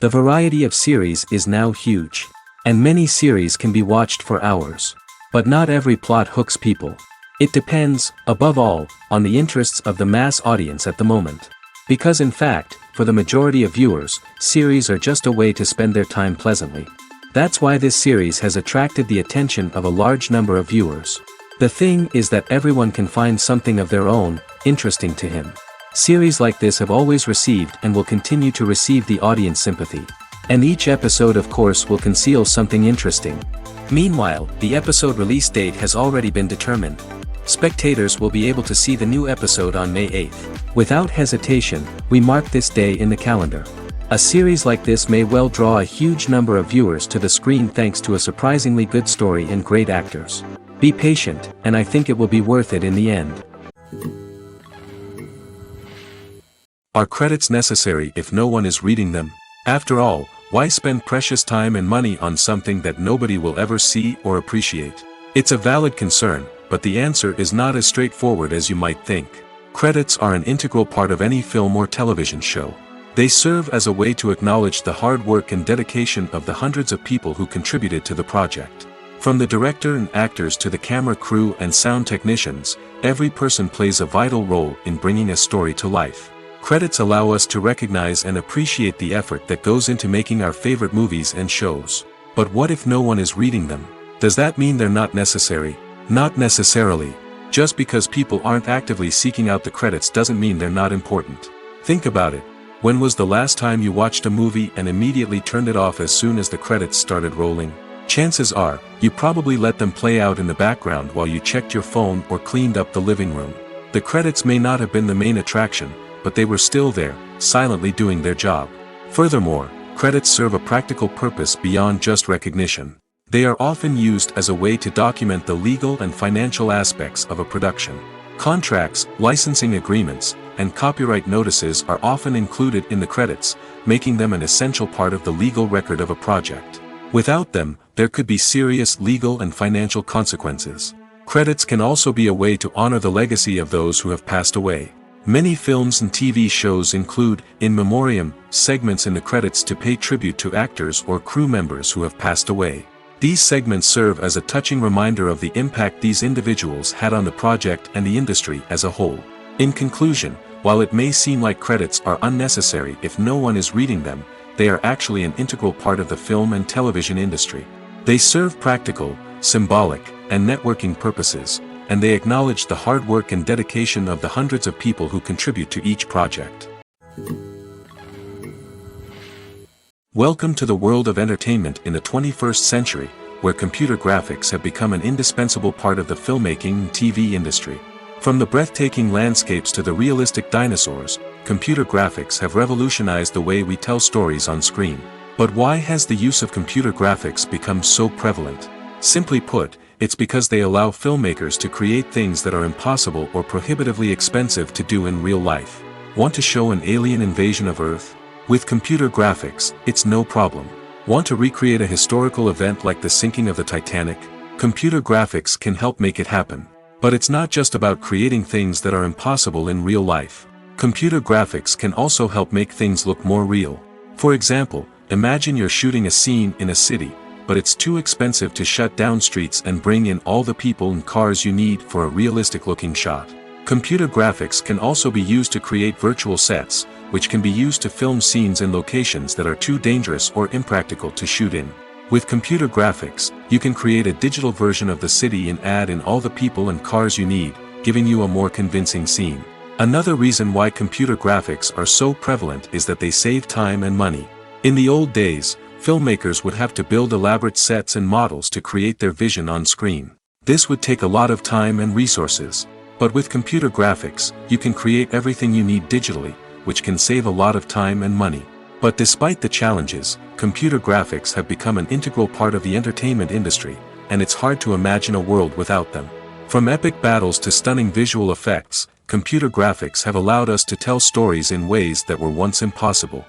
The variety of series is now huge. And many series can be watched for hours. But not every plot hooks people. It depends, above all, on the interests of the mass audience at the moment. Because in fact, for the majority of viewers, series are just a way to spend their time pleasantly. That's why this series has attracted the attention of a large number of viewers. The thing is that everyone can find something of their own, interesting to him. Series like this have always received and will continue to receive the audience sympathy. And each episode of course will conceal something interesting. Meanwhile, the episode release date has already been determined. Spectators will be able to see the new episode on May 8th. Without hesitation, we mark this day in the calendar. A series like this may well draw a huge number of viewers to the screen thanks to a surprisingly good story and great actors. Be patient, and I think it will be worth it in the end. Are credits necessary if no one is reading them? After all, why spend precious time and money on something that nobody will ever see or appreciate? It's a valid concern, but the answer is not as straightforward as you might think. Credits are an integral part of any film or television show. They serve as a way to acknowledge the hard work and dedication of the hundreds of people who contributed to the project. From the director and actors to the camera crew and sound technicians, every person plays a vital role in bringing a story to life. Credits allow us to recognize and appreciate the effort that goes into making our favorite movies and shows. But what if no one is reading them? Does that mean they're not necessary? Not necessarily. Just because people aren't actively seeking out the credits doesn't mean they're not important. Think about it. When was the last time you watched a movie and immediately turned it off as soon as the credits started rolling? Chances are, you probably let them play out in the background while you checked your phone or cleaned up the living room. The credits may not have been the main attraction, but they were still there, silently doing their job. Furthermore, credits serve a practical purpose beyond just recognition. They are often used as a way to document the legal and financial aspects of a production. Contracts, licensing agreements, and copyright notices are often included in the credits, making them an essential part of the legal record of a project. Without them, there could be serious legal and financial consequences. Credits can also be a way to honor the legacy of those who have passed away. Many films and TV shows include, in memoriam, segments in the credits to pay tribute to actors or crew members who have passed away. These segments serve as a touching reminder of the impact these individuals had on the project and the industry as a whole. In conclusion, while it may seem like credits are unnecessary if no one is reading them, they are actually an integral part of the film and television industry. They serve practical, symbolic, and networking purposes, and they acknowledge the hard work and dedication of the hundreds of people who contribute to each project. Welcome to the world of entertainment in the 21st century, where computer graphics have become an indispensable part of the filmmaking and TV industry. From the breathtaking landscapes to the realistic dinosaurs, computer graphics have revolutionized the way we tell stories on screen. But why has the use of computer graphics become so prevalent? Simply put, it's because they allow filmmakers to create things that are impossible or prohibitively expensive to do in real life. Want to show an alien invasion of Earth? With computer graphics, it's no problem. Want to recreate a historical event like the sinking of the Titanic? Computer graphics can help make it happen. But it's not just about creating things that are impossible in real life. Computer graphics can also help make things look more real. For example, imagine you're shooting a scene in a city, but it's too expensive to shut down streets and bring in all the people and cars you need for a realistic-looking shot. Computer graphics can also be used to create virtual sets, which can be used to film scenes in locations that are too dangerous or impractical to shoot in. With computer graphics, you can create a digital version of the city and add in all the people and cars you need, giving you a more convincing scene. Another reason why computer graphics are so prevalent is that they save time and money. In the old days, filmmakers would have to build elaborate sets and models to create their vision on screen. This would take a lot of time and resources. But with computer graphics, you can create everything you need digitally, which can save a lot of time and money. But despite the challenges, computer graphics have become an integral part of the entertainment industry, and it's hard to imagine a world without them. From epic battles to stunning visual effects, computer graphics have allowed us to tell stories in ways that were once impossible.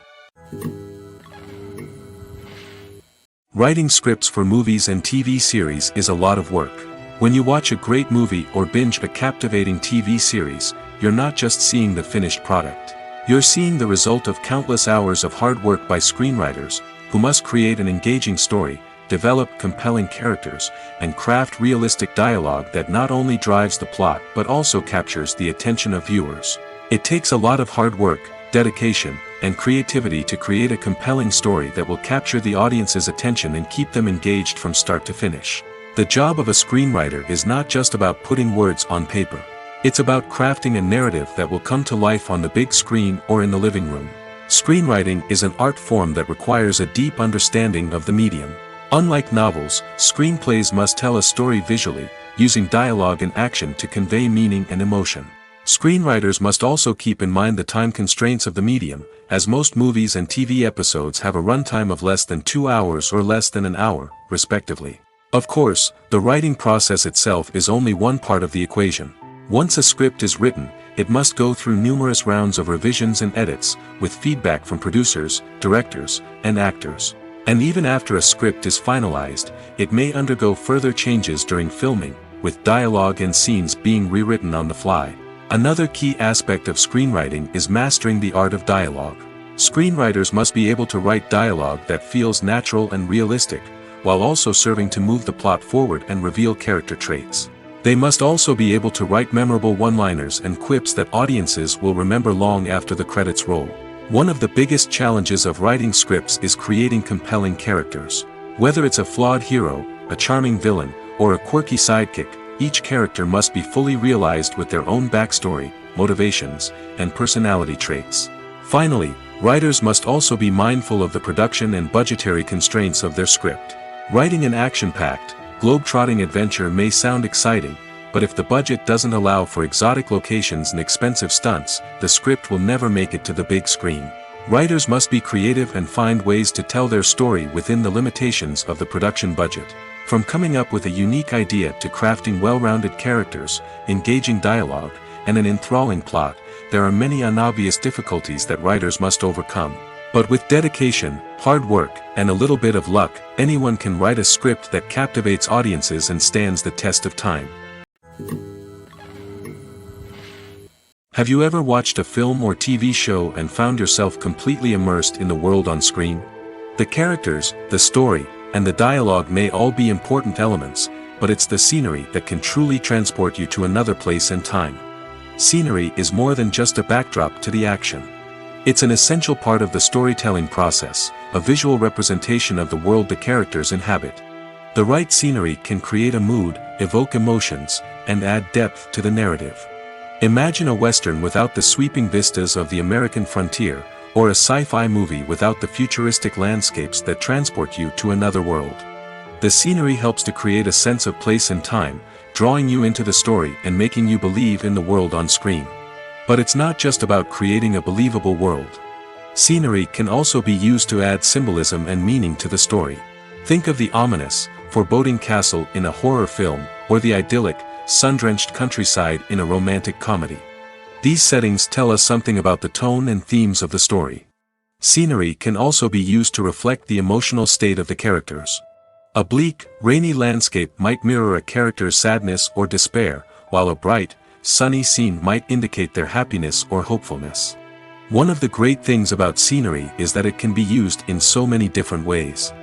Writing scripts for movies and TV series is a lot of work. When you watch a great movie or binge a captivating TV series, you're not just seeing the finished product. You're seeing the result of countless hours of hard work by screenwriters, who must create an engaging story, develop compelling characters, and craft realistic dialogue that not only drives the plot but also captures the attention of viewers. It takes a lot of hard work, dedication, and creativity to create a compelling story that will capture the audience's attention and keep them engaged from start to finish. The job of a screenwriter is not just about putting words on paper. It's about crafting a narrative that will come to life on the big screen or in the living room. Screenwriting is an art form that requires a deep understanding of the medium. Unlike novels, screenplays must tell a story visually, using dialogue and action to convey meaning and emotion. Screenwriters must also keep in mind the time constraints of the medium, as most movies and TV episodes have a runtime of less than 2 hours or less than an hour, respectively. Of course, the writing process itself is only one part of the equation. Once a script is written, it must go through numerous rounds of revisions and edits, with feedback from producers, directors, and actors. And even after a script is finalized, it may undergo further changes during filming, with dialogue and scenes being rewritten on the fly. Another key aspect of screenwriting is mastering the art of dialogue. Screenwriters must be able to write dialogue that feels natural and realistic, while also serving to move the plot forward and reveal character traits. They must also be able to write memorable one-liners and quips that audiences will remember long after the credits roll. One of the biggest challenges of writing scripts is creating compelling characters. Whether it's a flawed hero, a charming villain, or a quirky sidekick, each character must be fully realized with their own backstory, motivations, and personality traits. Finally, writers must also be mindful of the production and budgetary constraints of their script. Writing an action-packed, globe-trotting adventure may sound exciting, but if the budget doesn't allow for exotic locations and expensive stunts, the script will never make it to the big screen. Writers must be creative and find ways to tell their story within the limitations of the production budget. From coming up with a unique idea to crafting well-rounded characters, engaging dialogue, and an enthralling plot, there are many unobvious difficulties that writers must overcome. But with dedication, hard work, and a little bit of luck, anyone can write a script that captivates audiences and stands the test of time. Have you ever watched a film or TV show and found yourself completely immersed in the world on screen? The characters, the story, and the dialogue may all be important elements, but it's the scenery that can truly transport you to another place and time. Scenery is more than just a backdrop to the action. It's an essential part of the storytelling process, a visual representation of the world the characters inhabit. The right scenery can create a mood, evoke emotions, and add depth to the narrative. Imagine a western without the sweeping vistas of the American frontier, or a sci-fi movie without the futuristic landscapes that transport you to another world. The scenery helps to create a sense of place and time, drawing you into the story and making you believe in the world on screen. But it's not just about creating a believable world. Scenery can also be used to add symbolism and meaning to the story. Think of the ominous, foreboding castle in a horror film, or the idyllic, sun-drenched countryside in a romantic comedy. These settings tell us something about the tone and themes of the story. Scenery can also be used to reflect the emotional state of the characters. A bleak, rainy landscape might mirror a character's sadness or despair, while a bright, sunny scene might indicate their happiness or hopefulness. One of the great things about scenery is that it can be used in so many different ways.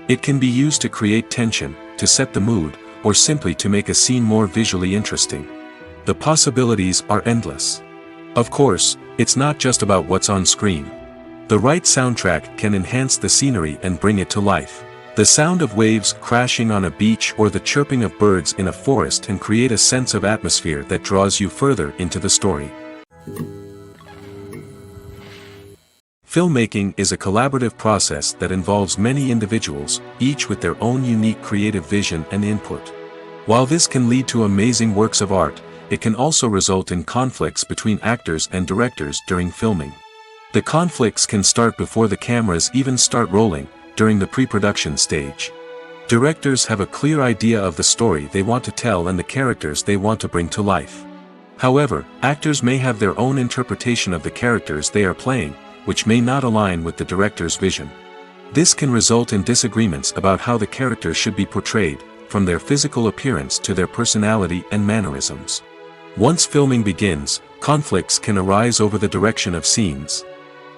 It can be used to create tension, to set the mood, or simply to make a scene more visually interesting. The possibilities are endless. Of course, it's not just about what's on screen. The right soundtrack can enhance the scenery and bring it to life. The sound of waves crashing on a beach or the chirping of birds in a forest can create a sense of atmosphere that draws you further into the story. Filmmaking is a collaborative process that involves many individuals, each with their own unique creative vision and input. While this can lead to amazing works of art, it can also result in conflicts between actors and directors during filming. The conflicts can start before the cameras even start rolling, during the pre-production stage. Directors have a clear idea of the story they want to tell and the characters they want to bring to life. However, actors may have their own interpretation of the characters they are playing, which may not align with the director's vision. This can result in disagreements about how the characters should be portrayed, from their physical appearance to their personality and mannerisms. Once filming begins, conflicts can arise over the direction of scenes.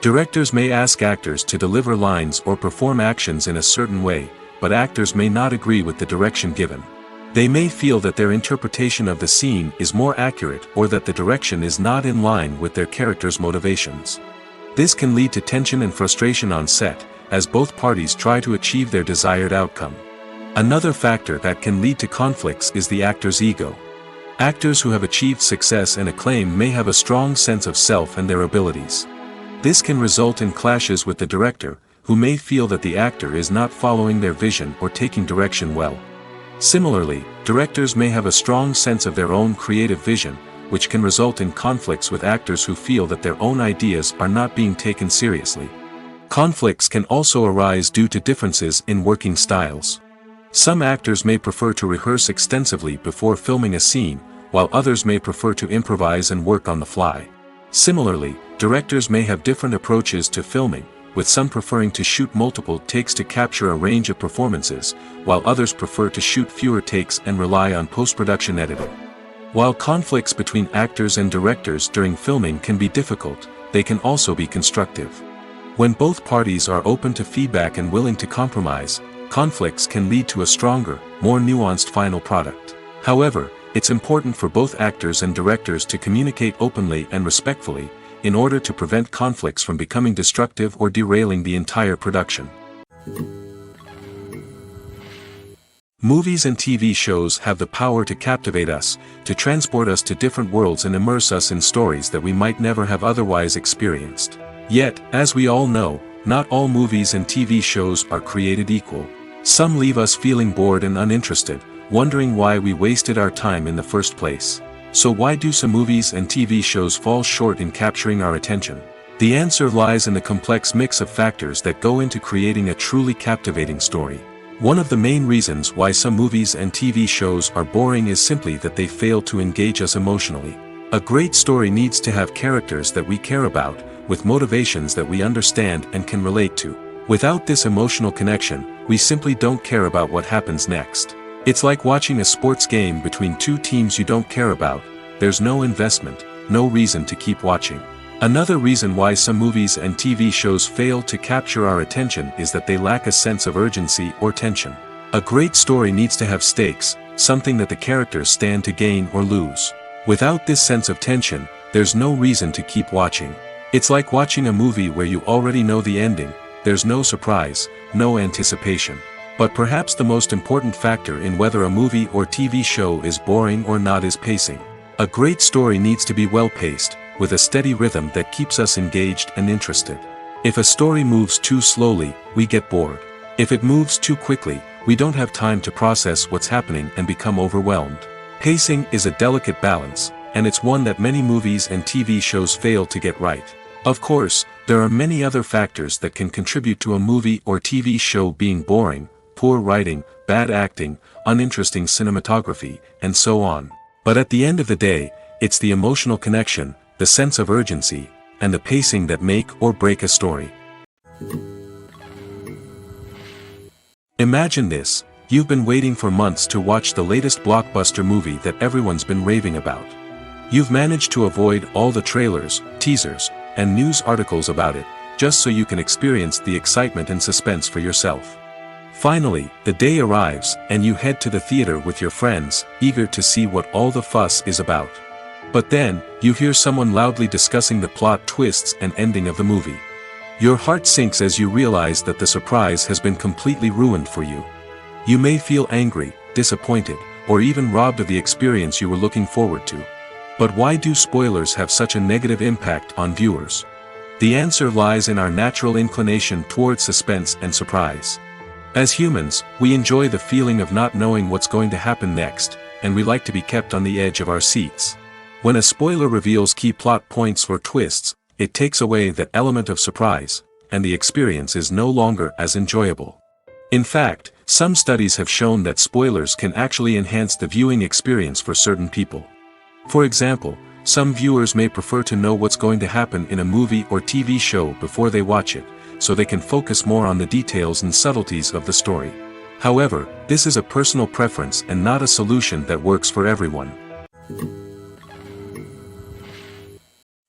Directors may ask actors to deliver lines or perform actions in a certain way, but actors may not agree with the direction given. They may feel that their interpretation of the scene is more accurate or that the direction is not in line with their character's motivations. This can lead to tension and frustration on set, as both parties try to achieve their desired outcome. Another factor that can lead to conflicts is the actor's ego. Actors who have achieved success and acclaim may have a strong sense of self and their abilities. This can result in clashes with the director, who may feel that the actor is not following their vision or taking direction well. Similarly, directors may have a strong sense of their own creative vision, which can result in conflicts with actors who feel that their own ideas are not being taken seriously. Conflicts can also arise due to differences in working styles. Some actors may prefer to rehearse extensively before filming a scene, while others may prefer to improvise and work on the fly. Similarly, directors may have different approaches to filming, with some preferring to shoot multiple takes to capture a range of performances, while others prefer to shoot fewer takes and rely on post-production editing. While conflicts between actors and directors during filming can be difficult, they can also be constructive. When both parties are open to feedback and willing to compromise, conflicts can lead to a stronger, more nuanced final product. However, it's important for both actors and directors to communicate openly and respectfully, in order to prevent conflicts from becoming destructive or derailing the entire production. Movies and TV shows have the power to captivate us, to transport us to different worlds and immerse us in stories that we might never have otherwise experienced. Yet, as we all know, not all movies and TV shows are created equal. Some leave us feeling bored and uninterested, wondering why we wasted our time in the first place. So why do some movies and TV shows fall short in capturing our attention? The answer lies in the complex mix of factors that go into creating a truly captivating story. One of the main reasons why some movies and TV shows are boring is simply that they fail to engage us emotionally. A great story needs to have characters that we care about, with motivations that we understand and can relate to. Without this emotional connection, we simply don't care about what happens next. It's like watching a sports game between two teams you don't care about. There's no investment, no reason to keep watching. Another reason why some movies and TV shows fail to capture our attention is that they lack a sense of urgency or tension. A great story needs to have stakes, something that the characters stand to gain or lose. Without this sense of tension, there's no reason to keep watching. It's like watching a movie where you already know the ending. There's no surprise, no anticipation. But perhaps the most important factor in whether a movie or TV show is boring or not is pacing. A great story needs to be well-paced, with a steady rhythm that keeps us engaged and interested. If a story moves too slowly, we get bored. If it moves too quickly, we don't have time to process what's happening and become overwhelmed. Pacing is a delicate balance, and it's one that many movies and TV shows fail to get right. Of course, there are many other factors that can contribute to a movie or TV show being boring: poor writing, bad acting, uninteresting cinematography, and so on. But at the end of the day, it's the emotional connection, the sense of urgency, and the pacing that make or break a story. Imagine this: you've been waiting for months to watch the latest blockbuster movie that everyone's been raving about. You've managed to avoid all the trailers, teasers, and news articles about it, just so you can experience the excitement and suspense for yourself. Finally, the day arrives, and you head to the theater with your friends, eager to see what all the fuss is about. But then, you hear someone loudly discussing the plot twists and ending of the movie. Your heart sinks as you realize that the surprise has been completely ruined for you. You may feel angry, disappointed, or even robbed of the experience you were looking forward to. But why do spoilers have such a negative impact on viewers? The answer lies in our natural inclination toward suspense and surprise. As humans, we enjoy the feeling of not knowing what's going to happen next, and we like to be kept on the edge of our seats. When a spoiler reveals key plot points or twists, it takes away that element of surprise, and the experience is no longer as enjoyable. In fact, some studies have shown that spoilers can actually enhance the viewing experience for certain people. For example, some viewers may prefer to know what's going to happen in a movie or TV show before they watch it, so they can focus more on the details and subtleties of the story. However, this is a personal preference and not a solution that works for everyone.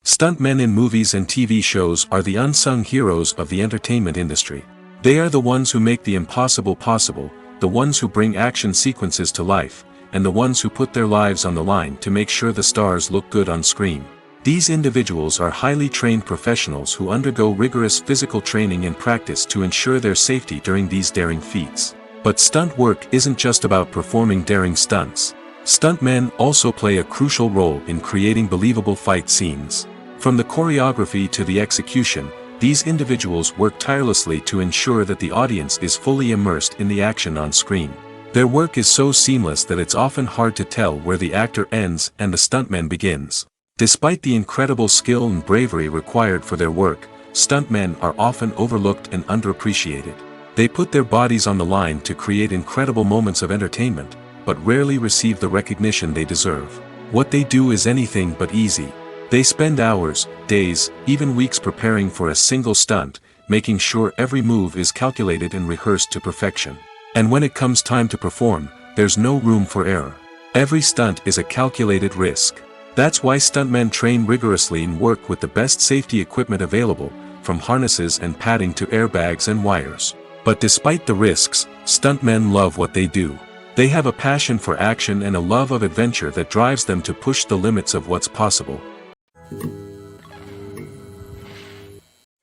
Stuntmen in movies and TV shows are the unsung heroes of the entertainment industry. They are the ones who make the impossible possible, the ones who bring action sequences to life, and the ones who put their lives on the line to make sure the stars look good on screen. These individuals are highly trained professionals who undergo rigorous physical training and practice to ensure their safety during these daring feats. But stunt work isn't just about performing daring stunts. Stuntmen also play a crucial role in creating believable fight scenes. From the choreography to the execution, these individuals work tirelessly to ensure that the audience is fully immersed in the action on screen. Their work is so seamless that it's often hard to tell where the actor ends and the stuntman begins. Despite the incredible skill and bravery required for their work, stuntmen are often overlooked and underappreciated. They put their bodies on the line to create incredible moments of entertainment, but rarely receive the recognition they deserve. What they do is anything but easy. They spend hours, days, even weeks preparing for a single stunt, making sure every move is calculated and rehearsed to perfection. And when it comes time to perform, there's no room for error. Every stunt is a calculated risk. That's why stuntmen train rigorously and work with the best safety equipment available, from harnesses and padding to airbags and wires. But despite the risks, stuntmen love what they do. They have a passion for action and a love of adventure that drives them to push the limits of what's possible.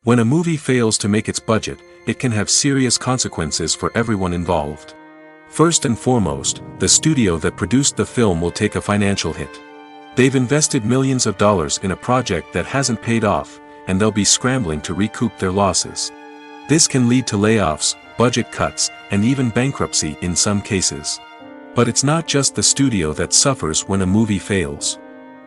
When a movie fails to make its budget, it can have serious consequences for everyone involved. First and foremost, the studio that produced the film will take a financial hit. They've invested millions of dollars in a project that hasn't paid off, and they'll be scrambling to recoup their losses. This can lead to layoffs, budget cuts, and even bankruptcy in some cases. But it's not just the studio that suffers when a movie fails.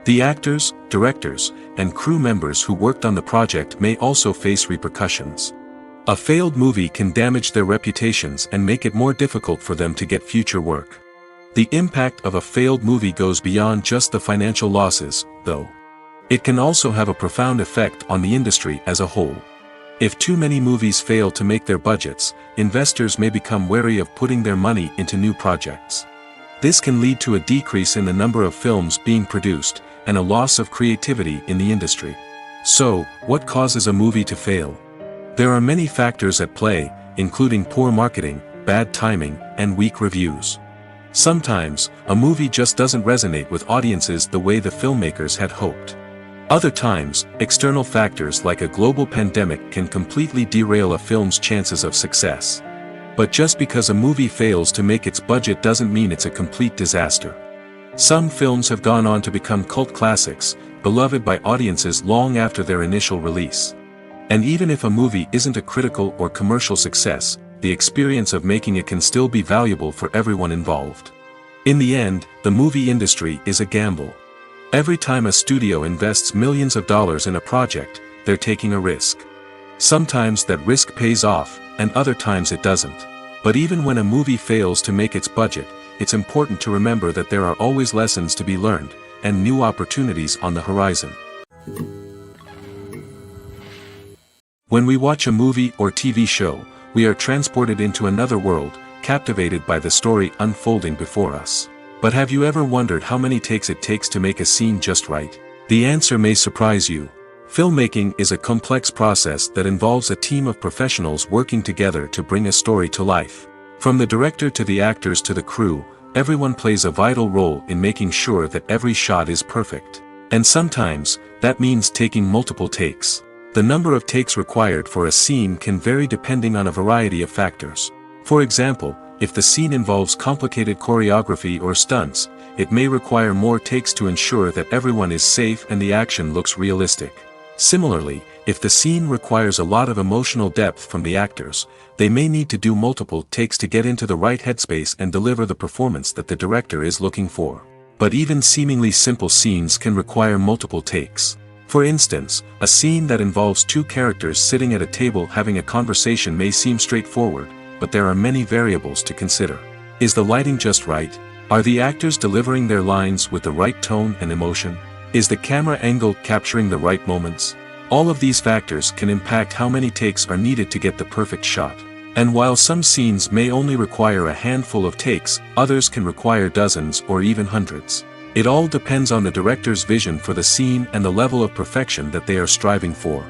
The actors, directors, and crew members who worked on the project may also face repercussions. A failed movie can damage their reputations and make it more difficult for them to get future work. The impact of a failed movie goes beyond just the financial losses, though. It can also have a profound effect on the industry as a whole. If too many movies fail to make their budgets, investors may become wary of putting their money into new projects. This can lead to a decrease in the number of films being produced, and a loss of creativity in the industry. So, what causes a movie to fail? There are many factors at play, including poor marketing, bad timing, and weak reviews. Sometimes, a movie just doesn't resonate with audiences the way the filmmakers had hoped. Other times, external factors like a global pandemic can completely derail a film's chances of success. But just because a movie fails to make its budget doesn't mean it's a complete disaster. Some films have gone on to become cult classics, beloved by audiences long after their initial release. And even if a movie isn't a critical or commercial success, the experience of making it can still be valuable for everyone involved. In the end, the movie industry is a gamble. Every time a studio invests millions of dollars in a project, they're taking a risk. Sometimes that risk pays off, and other times it doesn't. But even when a movie fails to make its budget, it's important to remember that there are always lessons to be learned, and new opportunities on the horizon. When we watch a movie or TV show, we are transported into another world, captivated by the story unfolding before us. But have you ever wondered how many takes it takes to make a scene just right? The answer may surprise you. Filmmaking is a complex process that involves a team of professionals working together to bring a story to life. From the director to the actors to the crew, everyone plays a vital role in making sure that every shot is perfect. And sometimes, that means taking multiple takes. The number of takes required for a scene can vary depending on a variety of factors. For example, if the scene involves complicated choreography or stunts, it may require more takes to ensure that everyone is safe and the action looks realistic. Similarly, if the scene requires a lot of emotional depth from the actors, they may need to do multiple takes to get into the right headspace and deliver the performance that the director is looking for. But even seemingly simple scenes can require multiple takes. For instance, a scene that involves two characters sitting at a table having a conversation may seem straightforward, but there are many variables to consider. Is the lighting just right? Are the actors delivering their lines with the right tone and emotion? Is the camera angle capturing the right moments? All of these factors can impact how many takes are needed to get the perfect shot. And while some scenes may only require a handful of takes, others can require dozens or even hundreds. It all depends on the director's vision for the scene and the level of perfection that they are striving for.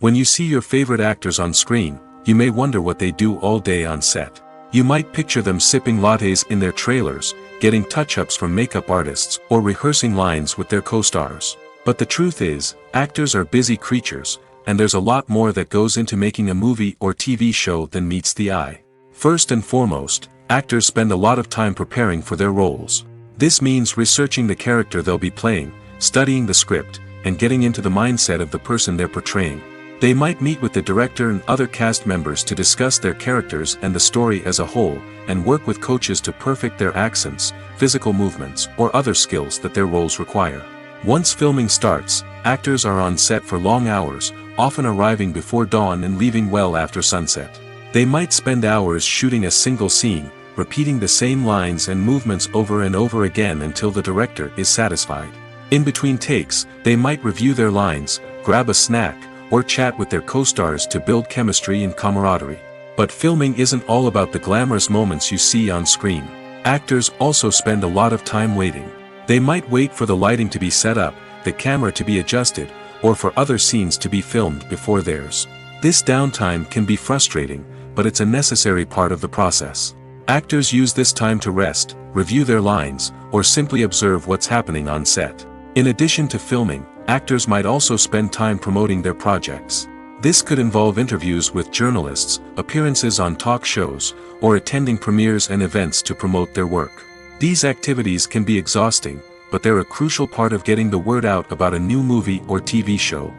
When you see your favorite actors on screen, you may wonder what they do all day on set. You might picture them sipping lattes in their trailers, getting touch-ups from makeup artists, or rehearsing lines with their co-stars. But the truth is, actors are busy creatures, and there's a lot more that goes into making a movie or TV show than meets the eye. First and foremost, actors spend a lot of time preparing for their roles. This means researching the character they'll be playing, studying the script, and getting into the mindset of the person they're portraying. They might meet with the director and other cast members to discuss their characters and the story as a whole, and work with coaches to perfect their accents, physical movements, or other skills that their roles require. Once filming starts, actors are on set for long hours, often arriving before dawn and leaving well after sunset. They might spend hours shooting a single scene, repeating the same lines and movements over and over again until the director is satisfied. In between takes, they might review their lines, grab a snack, or chat with their co-stars to build chemistry and camaraderie. But filming isn't all about the glamorous moments you see on screen. Actors also spend a lot of time waiting. They might wait for the lighting to be set up, the camera to be adjusted, or for other scenes to be filmed before theirs. This downtime can be frustrating, but it's a necessary part of the process. Actors use this time to rest, review their lines, or simply observe what's happening on set. In addition to filming, actors might also spend time promoting their projects. This could involve interviews with journalists, appearances on talk shows, or attending premieres and events to promote their work. These activities can be exhausting, but they're a crucial part of getting the word out about a new movie or TV show.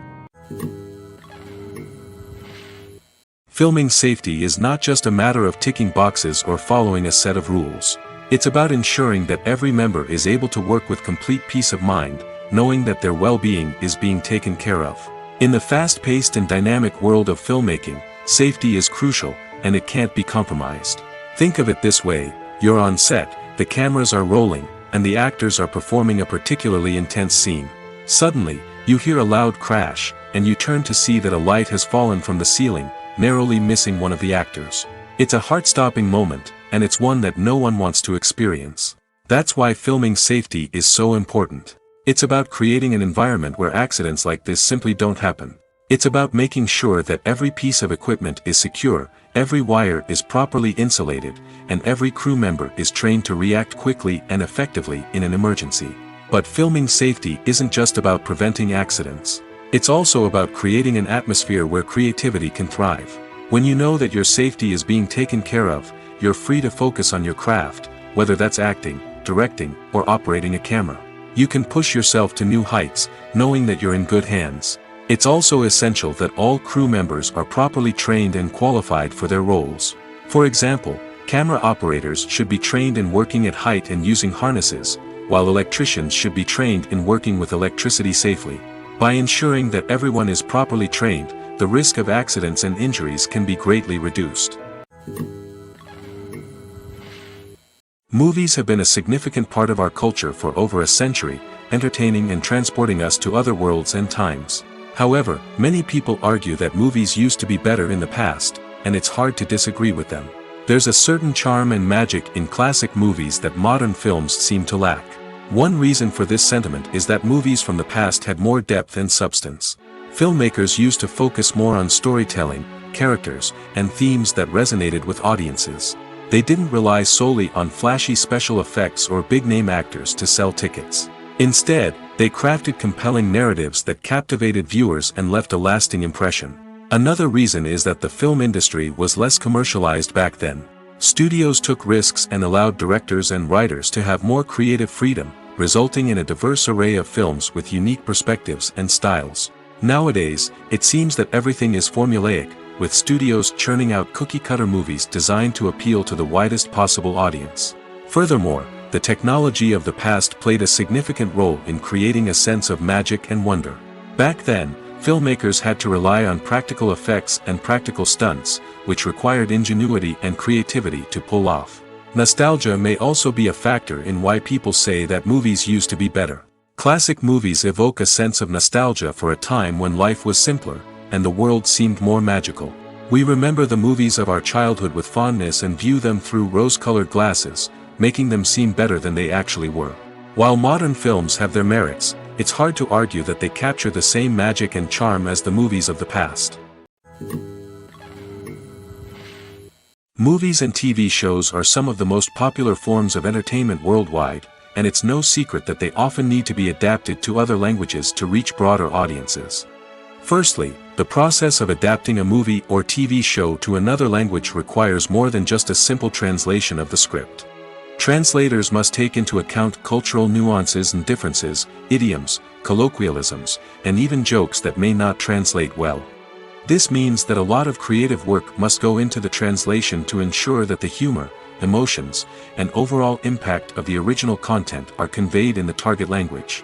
Filming safety is not just a matter of ticking boxes or following a set of rules. It's about ensuring that every member is able to work with complete peace of mind, knowing that their well-being is being taken care of. In the fast-paced and dynamic world of filmmaking, safety is crucial, and it can't be compromised. Think of it this way: you're on set, the cameras are rolling, and the actors are performing a particularly intense scene. Suddenly, you hear a loud crash, and you turn to see that a light has fallen from the ceiling, narrowly missing one of the actors. It's a heart-stopping moment, and it's one that no one wants to experience. That's why filming safety is so important. It's about creating an environment where accidents like this simply don't happen. It's about making sure that every piece of equipment is secure, every wire is properly insulated, and every crew member is trained to react quickly and effectively in an emergency. But filming safety isn't just about preventing accidents. It's also about creating an atmosphere where creativity can thrive. When you know that your safety is being taken care of, you're free to focus on your craft, whether that's acting, directing, or operating a camera. You can push yourself to new heights, knowing that you're in good hands. It's also essential that all crew members are properly trained and qualified for their roles. For example, camera operators should be trained in working at height and using harnesses, while electricians should be trained in working with electricity safely. By ensuring that everyone is properly trained, the risk of accidents and injuries can be greatly reduced. Movies have been a significant part of our culture for over a century, entertaining and transporting us to other worlds and times. However, many people argue that movies used to be better in the past, and it's hard to disagree with them. There's a certain charm and magic in classic movies that modern films seem to lack. One reason for this sentiment is that movies from the past had more depth and substance. Filmmakers used to focus more on storytelling, characters, and themes that resonated with audiences. They didn't rely solely on flashy special effects or big-name actors to sell tickets. Instead, they crafted compelling narratives that captivated viewers and left a lasting impression. Another reason is that the film industry was less commercialized back then. Studios took risks and allowed directors and writers to have more creative freedom, resulting in a diverse array of films with unique perspectives and styles. Nowadays, it seems that everything is formulaic, with studios churning out cookie-cutter movies designed to appeal to the widest possible audience. Furthermore, the technology of the past played a significant role in creating a sense of magic and wonder. Back then, filmmakers had to rely on practical effects and practical stunts, which required ingenuity and creativity to pull off. Nostalgia may also be a factor in why people say that movies used to be better. Classic movies evoke a sense of nostalgia for a time when life was simpler, and the world seemed more magical. We remember the movies of our childhood with fondness and view them through rose-colored glasses, making them seem better than they actually were. While modern films have their merits, it's hard to argue that they capture the same magic and charm as the movies of the past. Movies and TV shows are some of the most popular forms of entertainment worldwide, and it's no secret that they often need to be adapted to other languages to reach broader audiences. Firstly, the process of adapting a movie or TV show to another language requires more than just a simple translation of the script. Translators must take into account cultural nuances and differences, idioms, colloquialisms, and even jokes that may not translate well. This means that a lot of creative work must go into the translation to ensure that the humor, emotions, and overall impact of the original content are conveyed in the target language.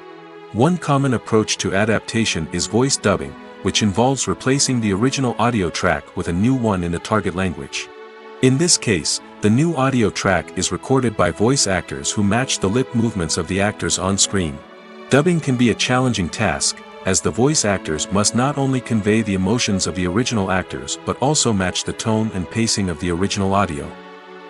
One common approach to adaptation is voice dubbing, which involves replacing the original audio track with a new one in the target language. In this case, the new audio track is recorded by voice actors who match the lip movements of the actors on screen. Dubbing can be a challenging task, as the voice actors must not only convey the emotions of the original actors but also match the tone and pacing of the original audio.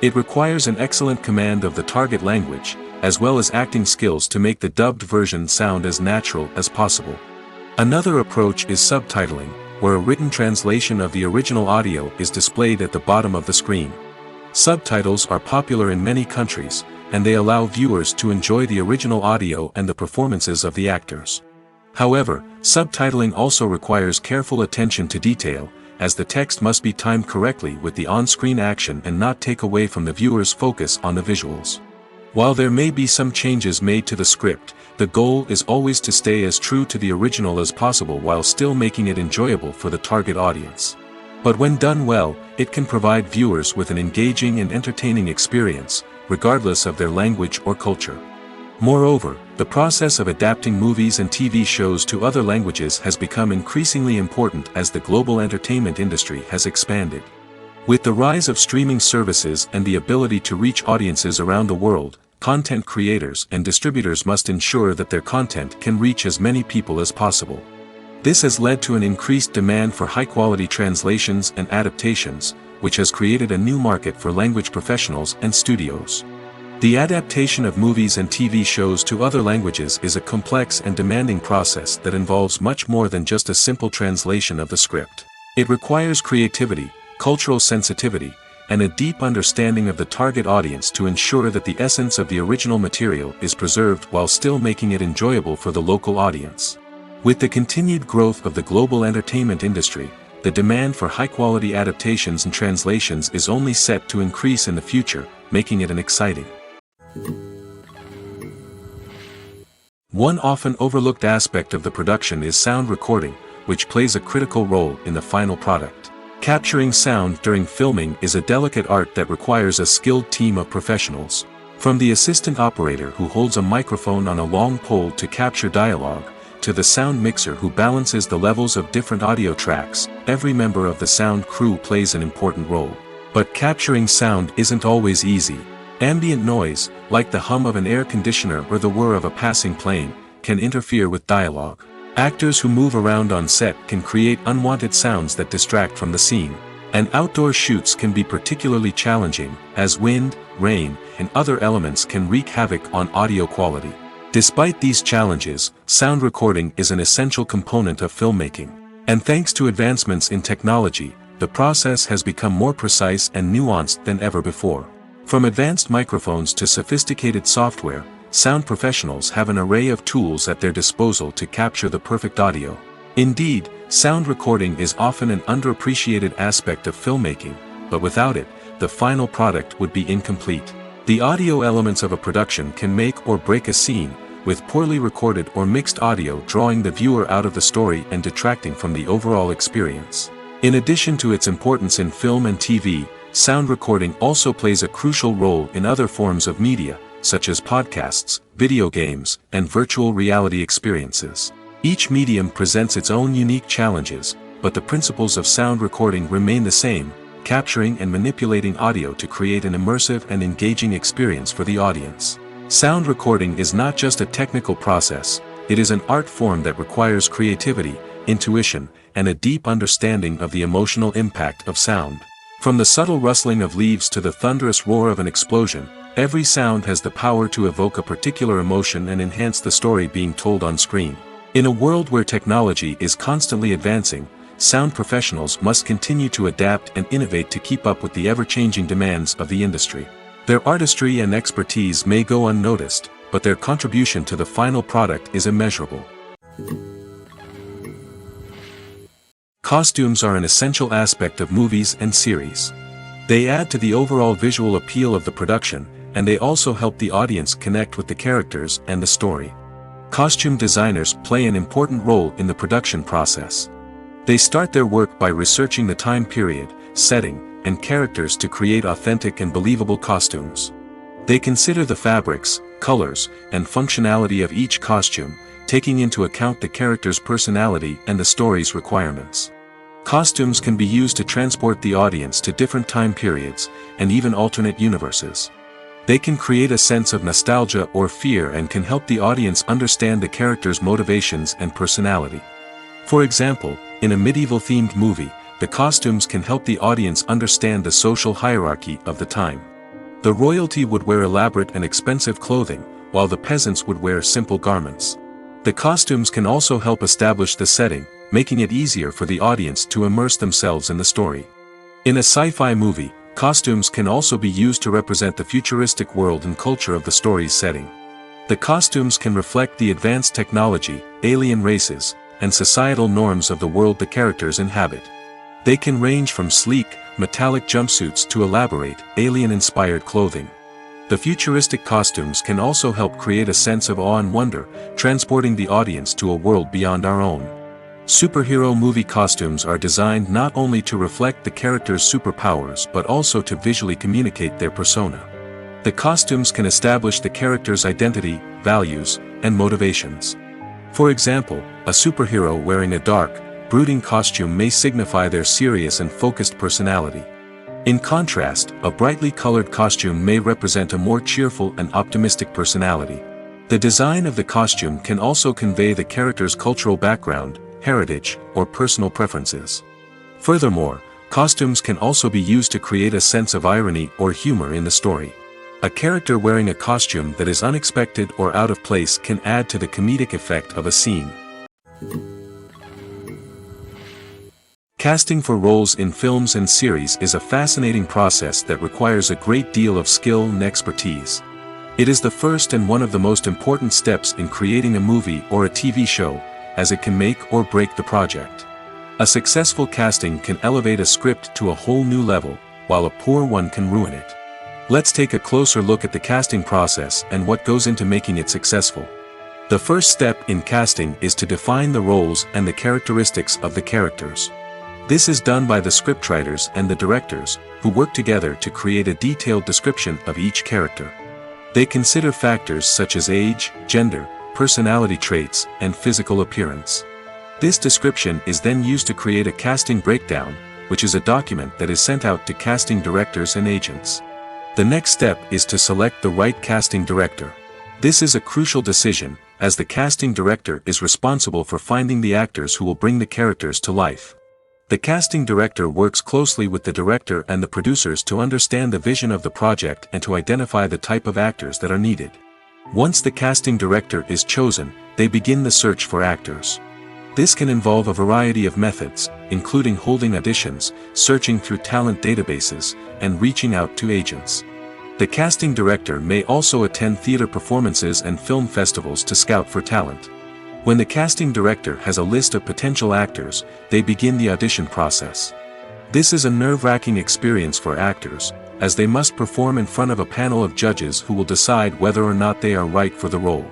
It requires an excellent command of the target language, as well as acting skills to make the dubbed version sound as natural as possible. Another approach is subtitling, where a written translation of the original audio is displayed at the bottom of the screen. Subtitles are popular in many countries, and they allow viewers to enjoy the original audio and the performances of the actors. However, subtitling also requires careful attention to detail, as the text must be timed correctly with the on-screen action and not take away from the viewer's focus on the visuals. While there may be some changes made to the script, the goal is always to stay as true to the original as possible while still making it enjoyable for the target audience. But when done well, it can provide viewers with an engaging and entertaining experience, regardless of their language or culture. Moreover, the process of adapting movies and TV shows to other languages has become increasingly important as the global entertainment industry has expanded. With the rise of streaming services and the ability to reach audiences around the world, content creators and distributors must ensure that their content can reach as many people as possible. This has led to an increased demand for high-quality translations and adaptations, which has created a new market for language professionals and studios. The adaptation of movies and TV shows to other languages is a complex and demanding process that involves much more than just a simple translation of the script. It requires creativity, cultural sensitivity, and a deep understanding of the target audience to ensure that the essence of the original material is preserved while still making it enjoyable for the local audience. With the continued growth of the global entertainment industry, the demand for high-quality adaptations and translations is only set to increase in the future, making it an exciting. One often overlooked aspect of the production is sound recording, which plays a critical role in the final product. Capturing sound during filming is a delicate art that requires a skilled team of professionals. From the assistant operator who holds a microphone on a long pole to capture dialogue, to the sound mixer who balances the levels of different audio tracks, every member of the sound crew plays an important role. But capturing sound isn't always easy. Ambient noise, like the hum of an air conditioner or the whir of a passing plane, can interfere with dialogue. Actors who move around on set can create unwanted sounds that distract from the scene. And outdoor shoots can be particularly challenging, as wind, rain, and other elements can wreak havoc on audio quality. Despite these challenges, sound recording is an essential component of filmmaking. And thanks to advancements in technology, the process has become more precise and nuanced than ever before. From advanced microphones to sophisticated software, sound professionals have an array of tools at their disposal to capture the perfect audio. Indeed, sound recording is often an underappreciated aspect of filmmaking, but without it, the final product would be incomplete. The audio elements of a production can make or break a scene, with poorly recorded or mixed audio drawing the viewer out of the story and detracting from the overall experience. In addition to its importance in film and TV, sound recording also plays a crucial role in other forms of media, such as podcasts, video games, and virtual reality experiences. Each medium presents its own unique challenges, but the principles of sound recording remain the same, capturing and manipulating audio to create an immersive and engaging experience for the audience. Sound recording is not just a technical process, it is an art form that requires creativity, intuition, and a deep understanding of the emotional impact of sound. From the subtle rustling of leaves to the thunderous roar of an explosion, Every sound has the power to evoke a particular emotion and enhance the story being told on screen. In a world where technology is constantly advancing, sound professionals must continue to adapt and innovate to keep up with the ever-changing demands of the industry. Their artistry and expertise may go unnoticed, but their contribution to the final product is immeasurable. Costumes are an essential aspect of movies and series. They add to the overall visual appeal of the production, and they also help the audience connect with the characters and the story. Costume designers play an important role in the production process. They start their work by researching the time period, setting, and characters to create authentic and believable costumes. They consider the fabrics, colors, and functionality of each costume, taking into account the character's personality and the story's requirements. Costumes can be used to transport the audience to different time periods, and even alternate universes. They can create a sense of nostalgia or fear and can help the audience understand the character's motivations and personality. For example, in a medieval-themed movie, the costumes can help the audience understand the social hierarchy of the time. The royalty would wear elaborate and expensive clothing, while the peasants would wear simple garments. The costumes can also help establish the setting, making it easier for the audience to immerse themselves in the story. In a sci-fi movie, costumes can also be used to represent the futuristic world and culture of the story's setting. The costumes can reflect the advanced technology, alien races, and societal norms of the world the characters inhabit. They can range from sleek, metallic jumpsuits to elaborate, alien-inspired clothing. The futuristic costumes can also help create a sense of awe and wonder, transporting the audience to a world beyond our own. Superhero movie costumes are designed not only to reflect the character's superpowers but also to visually communicate their persona. The costumes can establish the character's identity, values, and motivations. For example, a superhero wearing a dark, brooding costume may signify their serious and focused personality. In contrast, a brightly colored costume may represent a more cheerful and optimistic personality. The design of the costume can also convey the character's cultural background, heritage, or personal preferences. Furthermore, costumes can also be used to create a sense of irony or humor in the story. A character wearing a costume that is unexpected or out of place can add to the comedic effect of a scene. Casting for roles in films and series is a fascinating process that requires a great deal of skill and expertise. It is the first and one of the most important steps in creating a movie or a TV show, as it can make or break the project. A successful casting can elevate a script to a whole new level, while a poor one can ruin it. Let's take a closer look at the casting process and what goes into making it successful. The first step in casting is to define the roles and the characteristics of the characters. This is done by the scriptwriters and the directors, who work together to create a detailed description of each character. They consider factors such as age, gender, personality traits, and physical appearance. This description is then used to create a casting breakdown, which is a document that is sent out to casting directors and agents. The next step is to select the right casting director. This is a crucial decision, as the casting director is responsible for finding the actors who will bring the characters to life. The casting director works closely with the director and the producers to understand the vision of the project and to identify the type of actors that are needed. Once the casting director is chosen, they begin the search for actors. This can involve a variety of methods, including holding auditions, searching through talent databases, and reaching out to agents. The casting director may also attend theater performances and film festivals to scout for talent. When the casting director has a list of potential actors, they begin the audition process. This is a nerve-wracking experience for actors, as they must perform in front of a panel of judges who will decide whether or not they are right for the role.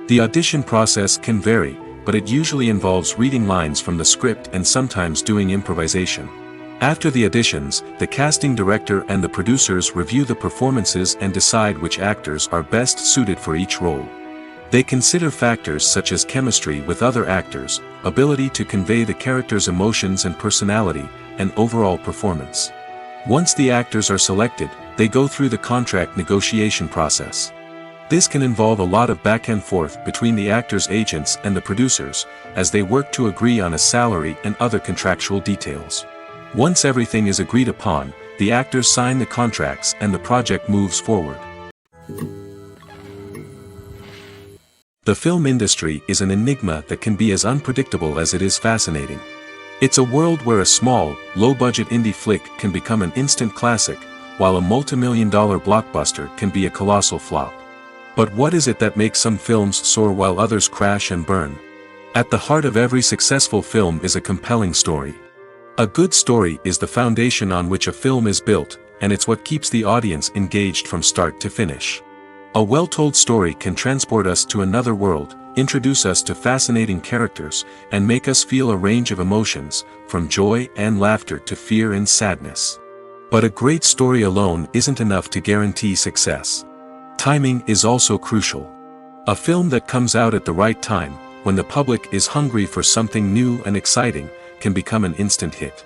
The audition process can vary, but it usually involves reading lines from the script and sometimes doing improvisation. After the auditions, the casting director and the producers review the performances and decide which actors are best suited for each role. They consider factors such as chemistry with other actors, ability to convey the character's emotions and personality, and overall performance. Once the actors are selected, they go through the contract negotiation process. This can involve a lot of back and forth between the actors' agents and the producers, as they work to agree on a salary and other contractual details. Once everything is agreed upon, the actors sign the contracts and the project moves forward. The film industry is an enigma that can be as unpredictable as it is fascinating. It's a world where a small, low-budget indie flick can become an instant classic, while a multi-million-dollar blockbuster can be a colossal flop. But what is it that makes some films soar while others crash and burn? At the heart of every successful film is a compelling story. A good story is the foundation on which a film is built, and it's what keeps the audience engaged from start to finish. A well-told story can transport us to another world, introduce us to fascinating characters, and make us feel a range of emotions, from joy and laughter to fear and sadness. But a great story alone isn't enough to guarantee success. Timing is also crucial. A film that comes out at the right time, when the public is hungry for something new and exciting, can become an instant hit.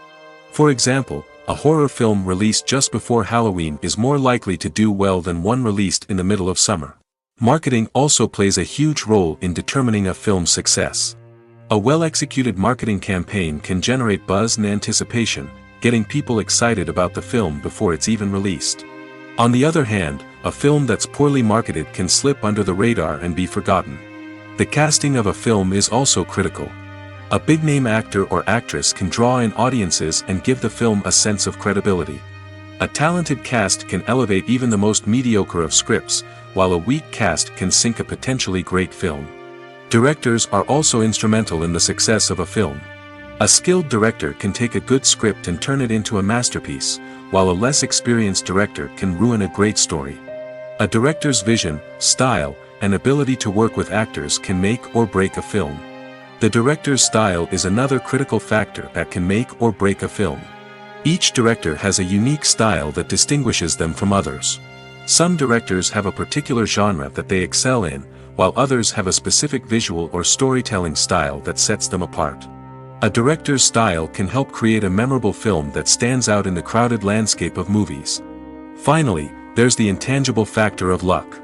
For example, a horror film released just before Halloween is more likely to do well than one released in the middle of summer. Marketing also plays a huge role in determining a film's success. A well-executed marketing campaign can generate buzz and anticipation, getting people excited about the film before it's even released. On the other hand, a film that's poorly marketed can slip under the radar and be forgotten. The casting of a film is also critical. A big-name actor or actress can draw in audiences and give the film a sense of credibility. A talented cast can elevate even the most mediocre of scripts, while a weak cast can sink a potentially great film. Directors are also instrumental in the success of a film. A skilled director can take a good script and turn it into a masterpiece, while a less experienced director can ruin a great story. A director's vision, style, and ability to work with actors can make or break a film. The director's style is another critical factor that can make or break a film. Each director has a unique style that distinguishes them from others. Some directors have a particular genre that they excel in, while others have a specific visual or storytelling style that sets them apart. A director's style can help create a memorable film that stands out in the crowded landscape of movies. Finally, there's the intangible factor of luck.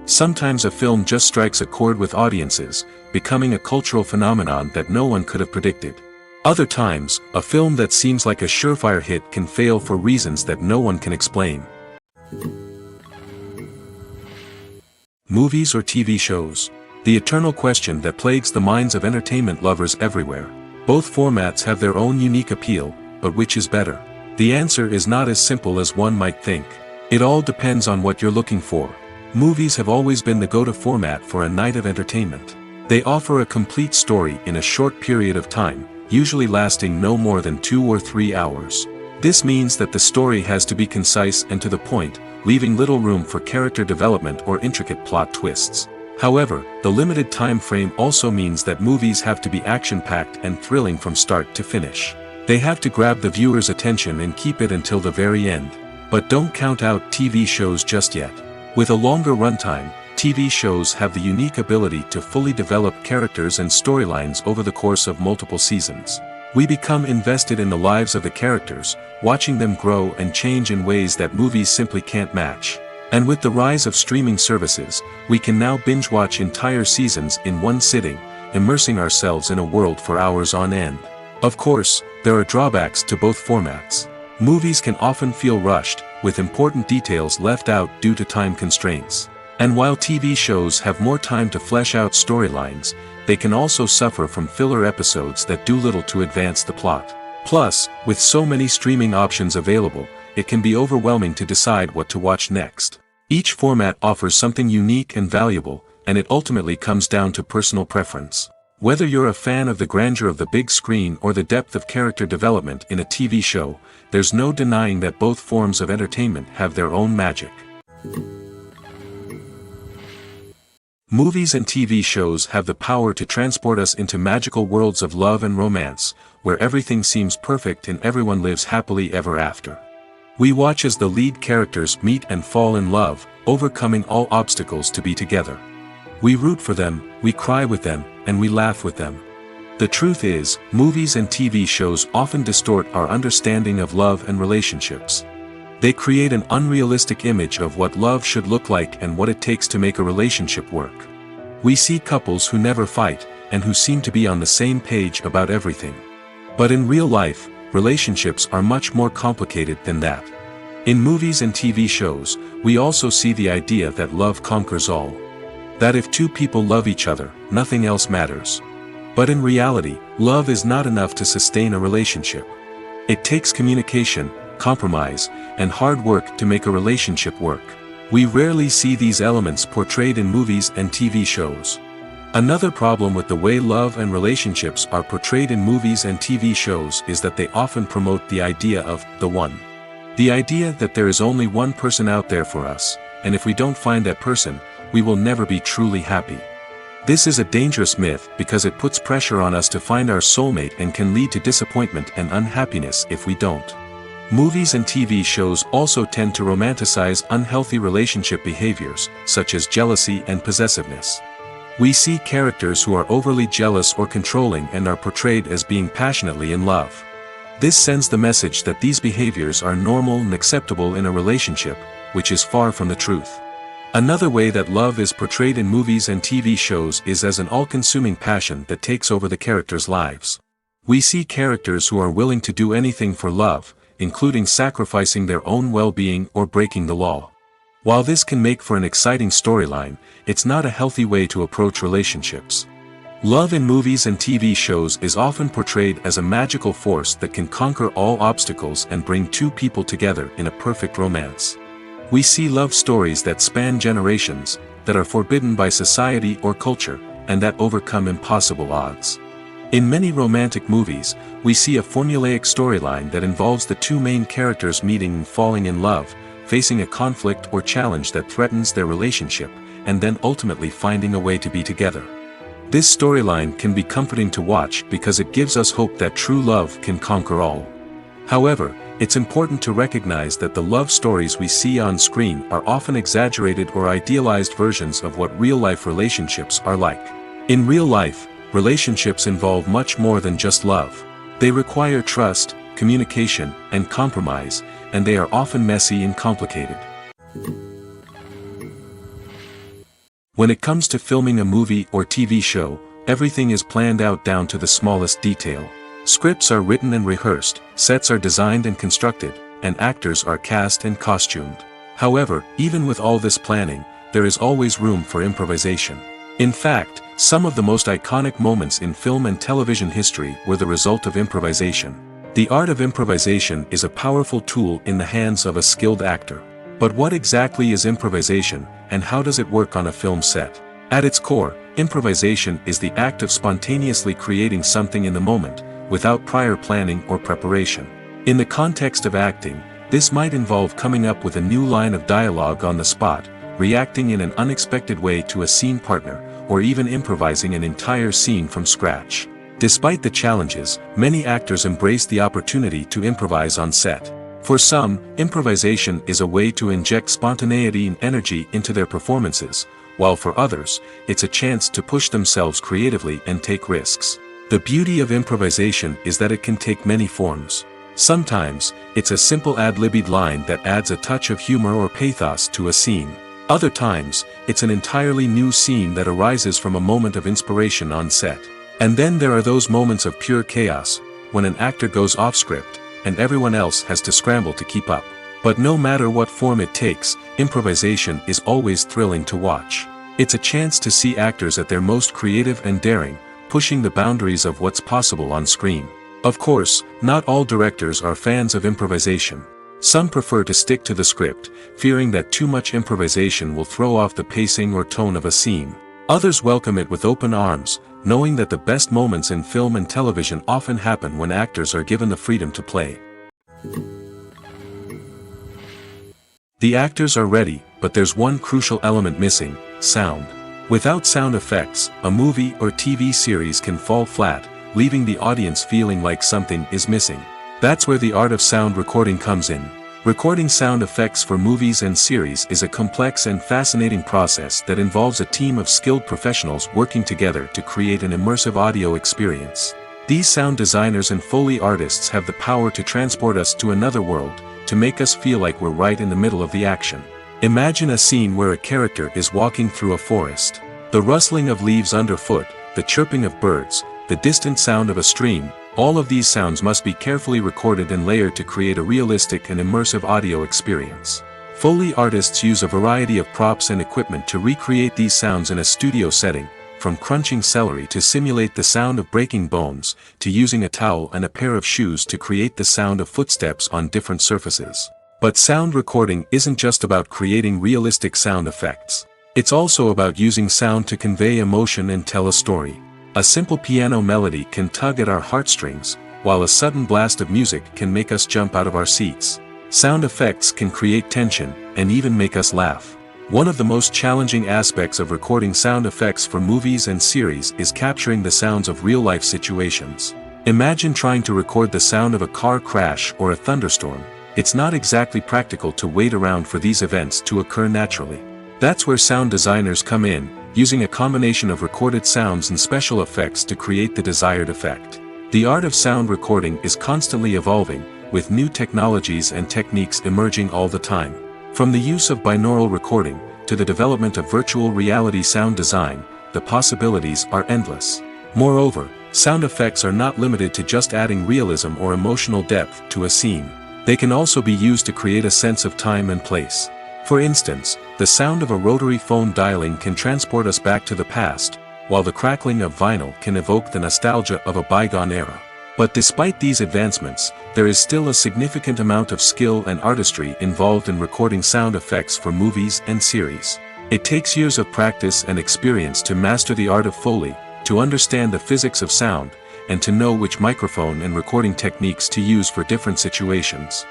Sometimes a film just strikes a chord with audiences, becoming a cultural phenomenon that no one could have predicted. Other times, a film that seems like a surefire hit can fail for reasons that no one can explain. Movies or TV shows? The eternal question that plagues the minds of entertainment lovers everywhere. Both formats have their own unique appeal, but which is better? The answer is not as simple as one might think. It all depends on what you're looking for. Movies have always been the go-to format for a night of entertainment. They offer a complete story in a short period of time, usually lasting no more than 2 or 3 hours. This means that the story has to be concise and to the point, leaving little room for character development or intricate plot twists. However, the limited time frame also means that movies have to be action-packed and thrilling from start to finish. They have to grab the viewer's attention and keep it until the very end. But don't count out TV shows just yet. With a longer runtime, TV shows have the unique ability to fully develop characters and storylines over the course of multiple seasons. We become invested in the lives of the characters, watching them grow and change in ways that movies simply can't match. And with the rise of streaming services, we can now binge-watch entire seasons in one sitting, immersing ourselves in a world for hours on end. Of course, there are drawbacks to both formats. Movies can often feel rushed, with important details left out due to time constraints. And while TV shows have more time to flesh out storylines, they can also suffer from filler episodes that do little to advance the plot. Plus, with so many streaming options available, it can be overwhelming to decide what to watch next. Each format offers something unique and valuable, and it ultimately comes down to personal preference. Whether you're a fan of the grandeur of the big screen or the depth of character development in a TV show, there's no denying that both forms of entertainment have their own magic. Movies and TV shows have the power to transport us into magical worlds of love and romance, where everything seems perfect and everyone lives happily ever after. We watch as the lead characters meet and fall in love, overcoming all obstacles to be together. We root for them, we cry with them, and we laugh with them. The truth is, movies and TV shows often distort our understanding of love and relationships. They create an unrealistic image of what love should look like and what it takes to make a relationship work. We see couples who never fight, and who seem to be on the same page about everything. But in real life, relationships are much more complicated than that. In movies and TV shows, we also see the idea that love conquers all. That if two people love each other, nothing else matters. But in reality, love is not enough to sustain a relationship. It takes communication, compromise, and hard work to make a relationship work. We rarely see these elements portrayed in movies and TV shows. Another problem with the way love and relationships are portrayed in movies and TV shows is that they often promote the idea of the one. The idea that there is only one person out there for us, and if we don't find that person, we will never be truly happy. This is a dangerous myth because it puts pressure on us to find our soulmate and can lead to disappointment and unhappiness if we don't. Movies and TV shows also tend to romanticize unhealthy relationship behaviors, such as jealousy and possessiveness. We see characters who are overly jealous or controlling and are portrayed as being passionately in love. This sends the message that these behaviors are normal and acceptable in a relationship, which is far from the truth. Another way that love is portrayed in movies and TV shows is as an all-consuming passion that takes over the characters' lives. We see characters who are willing to do anything for love, including sacrificing their own well-being or breaking the law. While this can make for an exciting storyline, it's not a healthy way to approach relationships. Love in movies and TV shows is often portrayed as a magical force that can conquer all obstacles and bring two people together in a perfect romance. We see love stories that span generations, that are forbidden by society or culture, and that overcome impossible odds. In many romantic movies, we see a formulaic storyline that involves the two main characters meeting and falling in love, facing a conflict or challenge that threatens their relationship, and then ultimately finding a way to be together. This storyline can be comforting to watch because it gives us hope that true love can conquer all. However, it's important to recognize that the love stories we see on screen are often exaggerated or idealized versions of what real-life relationships are like. In real life, relationships involve much more than just love. They require trust, communication, and compromise, and they are often messy and complicated. When it comes to filming a movie or TV show, everything is planned out down to the smallest detail. Scripts are written and rehearsed, sets are designed and constructed, and actors are cast and costumed. However, even with all this planning, there is always room for improvisation. In fact, some of the most iconic moments in film and television history were the result of improvisation. The art of improvisation is a powerful tool in the hands of a skilled actor. But what exactly is improvisation, and how does it work on a film set? At its core, improvisation is the act of spontaneously creating something in the moment, without prior planning or preparation. In the context of acting, this might involve coming up with a new line of dialogue on the spot, reacting in an unexpected way to a scene partner, or even improvising an entire scene from scratch. Despite the challenges, many actors embrace the opportunity to improvise on set. For some, improvisation is a way to inject spontaneity and energy into their performances, while for others, it's a chance to push themselves creatively and take risks. The beauty of improvisation is that it can take many forms. Sometimes, it's a simple ad-libbed line that adds a touch of humor or pathos to a scene. Other times, it's an entirely new scene that arises from a moment of inspiration on set. And then there are those moments of pure chaos, when an actor goes off script, and everyone else has to scramble to keep up. But no matter what form it takes, improvisation is always thrilling to watch. It's a chance to see actors at their most creative and daring, pushing the boundaries of what's possible on screen. Of course, not all directors are fans of improvisation. Some prefer to stick to the script, fearing that too much improvisation will throw off the pacing or tone of a scene. Others welcome it with open arms, knowing that the best moments in film and television often happen when actors are given the freedom to play. The actors are ready, but there's one crucial element missing: sound. Without sound effects, a movie or TV series can fall flat, leaving the audience feeling like something is missing. That's where the art of sound recording comes in. Recording sound effects for movies and series is a complex and fascinating process that involves a team of skilled professionals working together to create an immersive audio experience. These sound designers and Foley artists have the power to transport us to another world, to make us feel like we're right in the middle of the action. Imagine a scene where a character is walking through a forest. The rustling of leaves underfoot, the chirping of birds, the distant sound of a stream. All of these sounds must be carefully recorded and layered to create a realistic and immersive audio experience. Foley artists use a variety of props and equipment to recreate these sounds in a studio setting, from crunching celery to simulate the sound of breaking bones, to using a towel and a pair of shoes to create the sound of footsteps on different surfaces. But sound recording isn't just about creating realistic sound effects. It's also about using sound to convey emotion and tell a story. A simple piano melody can tug at our heartstrings, while a sudden blast of music can make us jump out of our seats. Sound effects can create tension, and even make us laugh. One of the most challenging aspects of recording sound effects for movies and series is capturing the sounds of real-life situations. Imagine trying to record the sound of a car crash or a thunderstorm. It's not exactly practical to wait around for these events to occur naturally. That's where sound designers come in, using a combination of recorded sounds and special effects to create the desired effect. The art of sound recording is constantly evolving, with new technologies and techniques emerging all the time. From the use of binaural recording, to the development of virtual reality sound design, the possibilities are endless. Moreover, sound effects are not limited to just adding realism or emotional depth to a scene. They can also be used to create a sense of time and place. For instance, the sound of a rotary phone dialing can transport us back to the past, while the crackling of vinyl can evoke the nostalgia of a bygone era. But despite these advancements, there is still a significant amount of skill and artistry involved in recording sound effects for movies and series. It takes years of practice and experience to master the art of Foley, to understand the physics of sound, and to know which microphone and recording techniques to use for different situations.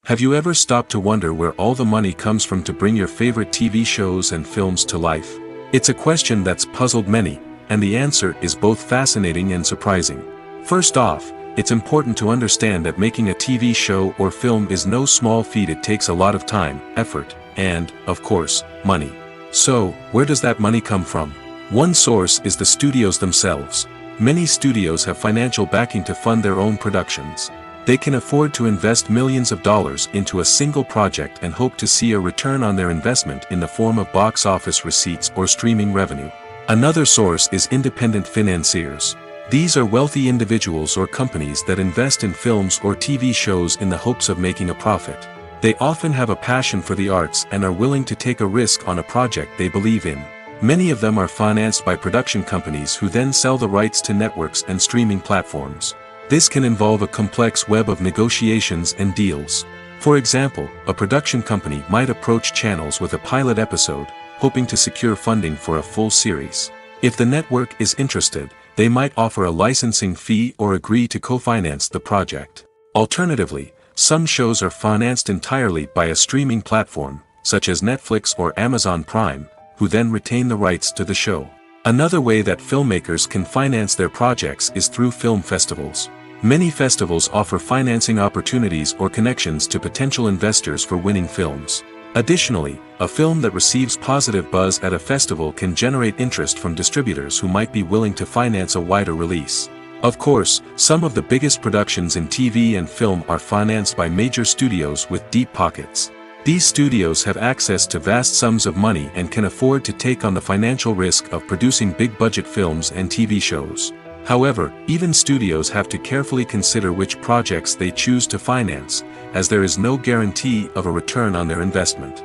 Have you ever stopped to wonder where all the money comes from to bring your favorite TV shows and films to life? It's a question that's puzzled many, and the answer is both fascinating and surprising. First off, it's important to understand that making a TV show or film is no small feat. It takes a lot of time, effort, and, of course, money. So, where does that money come from? One source is the studios themselves. Many studios have financial backing to fund their own productions. They can afford to invest millions of dollars into a single project and hope to see a return on their investment in the form of box office receipts or streaming revenue. Another source is independent financiers. These are wealthy individuals or companies that invest in films or TV shows in the hopes of making a profit. They often have a passion for the arts and are willing to take a risk on a project they believe in. Many of them are financed by production companies who then sell the rights to networks and streaming platforms. This can involve a complex web of negotiations and deals. For example, a production company might approach channels with a pilot episode, hoping to secure funding for a full series. If the network is interested, they might offer a licensing fee or agree to co-finance the project. Alternatively, some shows are financed entirely by a streaming platform, such as Netflix or Amazon Prime, who then retain the rights to the show. Another way that filmmakers can finance their projects is through film festivals. Many festivals offer financing opportunities or connections to potential investors for winning films. Additionally, a film that receives positive buzz at a festival can generate interest from distributors who might be willing to finance a wider release. Of course, some of the biggest productions in TV and film are financed by major studios with deep pockets. These studios have access to vast sums of money and can afford to take on the financial risk of producing big-budget films and TV shows. However, even studios have to carefully consider which projects they choose to finance, as there is no guarantee of a return on their investment.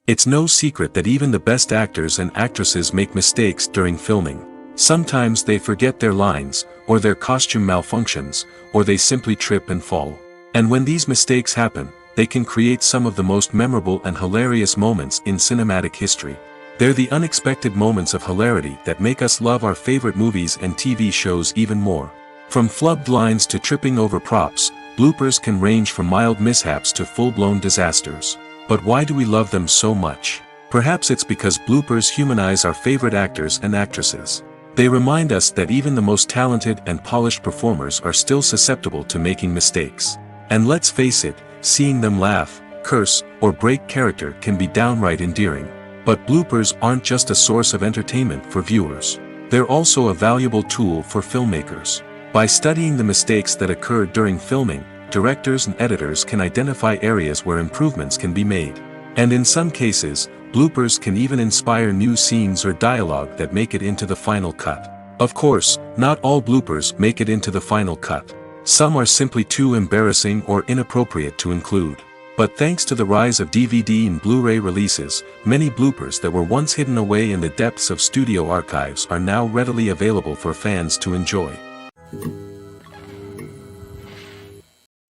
It's no secret that even the best actors and actresses make mistakes during filming. Sometimes they forget their lines, or their costume malfunctions, or they simply trip and fall. And when these mistakes happen, they can create some of the most memorable and hilarious moments in cinematic history. They're the unexpected moments of hilarity that make us love our favorite movies and TV shows even more. From flubbed lines to tripping over props, bloopers can range from mild mishaps to full-blown disasters. But why do we love them so much? Perhaps it's because bloopers humanize our favorite actors and actresses. They remind us that even the most talented and polished performers are still susceptible to making mistakes. And let's face it, seeing them laugh, curse, or break character can be downright endearing. But bloopers aren't just a source of entertainment for viewers. They're also a valuable tool for filmmakers. By studying the mistakes that occurred during filming, directors and editors can identify areas where improvements can be made. And in some cases, bloopers can even inspire new scenes or dialogue that make it into the final cut. Of course, not all bloopers make it into the final cut. Some are simply too embarrassing or inappropriate to include. But thanks to the rise of DVD and Blu-ray releases, many bloopers that were once hidden away in the depths of studio archives are now readily available for fans to enjoy.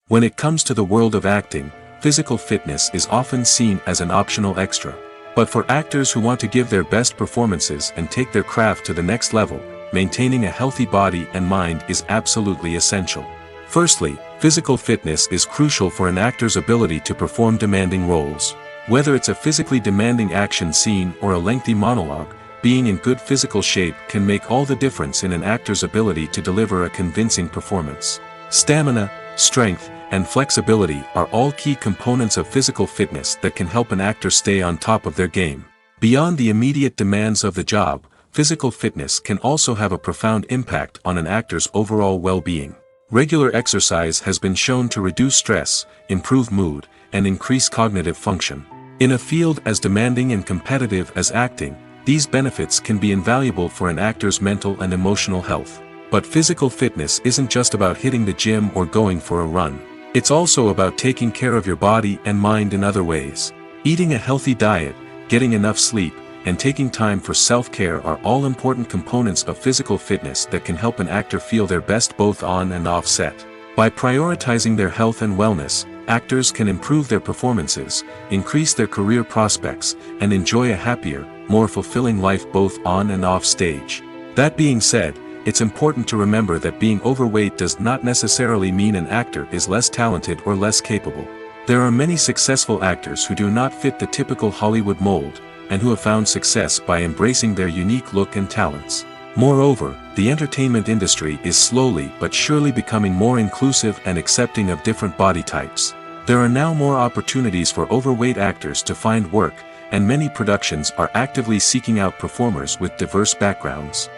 When it comes to the world of acting, physical fitness is often seen as an optional extra. But for actors who want to give their best performances and take their craft to the next level, maintaining a healthy body and mind is absolutely essential. Firstly, physical fitness is crucial for an actor's ability to perform demanding roles. Whether it's a physically demanding action scene or a lengthy monologue, being in good physical shape can make all the difference in an actor's ability to deliver a convincing performance. Stamina, strength, and flexibility are all key components of physical fitness that can help an actor stay on top of their game. Beyond the immediate demands of the job, physical fitness can also have a profound impact on an actor's overall well-being. Regular exercise has been shown to reduce stress, improve mood, and increase cognitive function. In a field as demanding and competitive as acting, these benefits can be invaluable for an actor's mental and emotional health. But physical fitness isn't just about hitting the gym or going for a run. It's also about taking care of your body and mind in other ways. Eating a healthy diet, getting enough sleep, and taking time for self-care are all important components of physical fitness that can help an actor feel their best both on and off set. By prioritizing their health and wellness, actors can improve their performances, increase their career prospects, and enjoy a happier, more fulfilling life both on and off stage. That being said, it's important to remember that being overweight does not necessarily mean an actor is less talented or less capable. There are many successful actors who do not fit the typical Hollywood mold, and who have found success by embracing their unique look and talents. Moreover, the entertainment industry is slowly but surely becoming more inclusive and accepting of different body types. There are now more opportunities for overweight actors to find work, and many productions are actively seeking out performers with diverse backgrounds.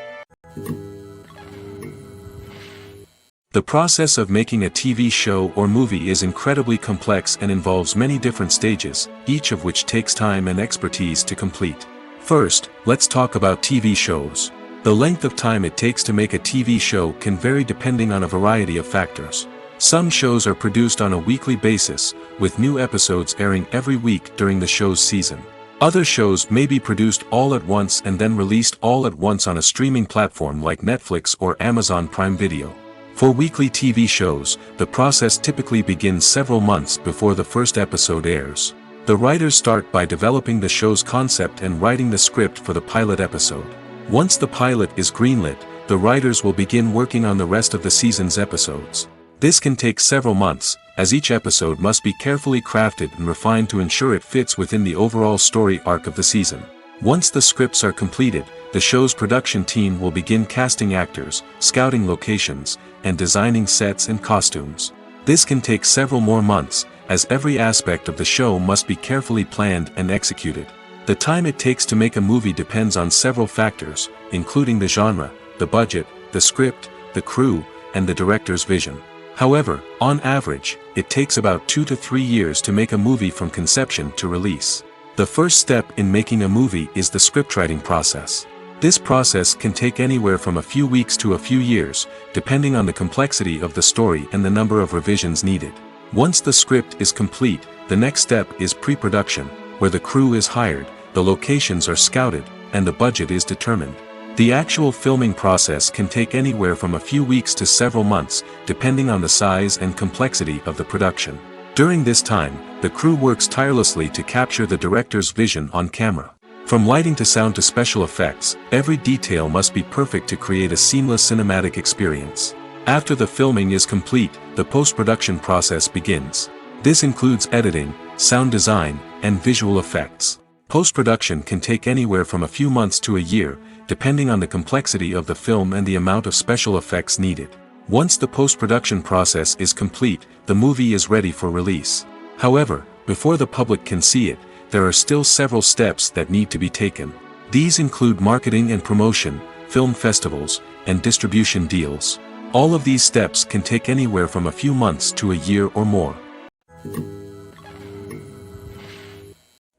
The process of making a TV show or movie is incredibly complex and involves many different stages, each of which takes time and expertise to complete. First, let's talk about TV shows. The length of time it takes to make a TV show can vary depending on a variety of factors. Some shows are produced on a weekly basis, with new episodes airing every week during the show's season. Other shows may be produced all at once and then released all at once on a streaming platform like Netflix or Amazon Prime Video. For weekly TV shows, the process typically begins several months before the first episode airs. The writers start by developing the show's concept and writing the script for the pilot episode. Once the pilot is greenlit, the writers will begin working on the rest of the season's episodes. This can take several months, as each episode must be carefully crafted and refined to ensure it fits within the overall story arc of the season. Once the scripts are completed, the show's production team will begin casting actors, scouting locations, and designing sets and costumes. This can take several more months, as every aspect of the show must be carefully planned and executed. The time it takes to make a movie depends on several factors, including the genre, the budget, the script, the crew, and the director's vision. However, on average, it takes about 2 to 3 years to make a movie from conception to release. The first step in making a movie is the scriptwriting process. This process can take anywhere from a few weeks to a few years, depending on the complexity of the story and the number of revisions needed. Once the script is complete, the next step is pre-production, where the crew is hired, the locations are scouted, and the budget is determined. The actual filming process can take anywhere from a few weeks to several months, depending on the size and complexity of the production. During this time, the crew works tirelessly to capture the director's vision on camera. From lighting to sound to special effects, every detail must be perfect to create a seamless cinematic experience. After the filming is complete, the post-production process begins. This includes editing, sound design, and visual effects. Post-production can take anywhere from a few months to a year, depending on the complexity of the film and the amount of special effects needed. Once the post-production process is complete, the movie is ready for release. However, before the public can see it, there are still several steps that need to be taken. These include marketing and promotion, film festivals, and distribution deals. All of these steps can take anywhere from a few months to a year or more.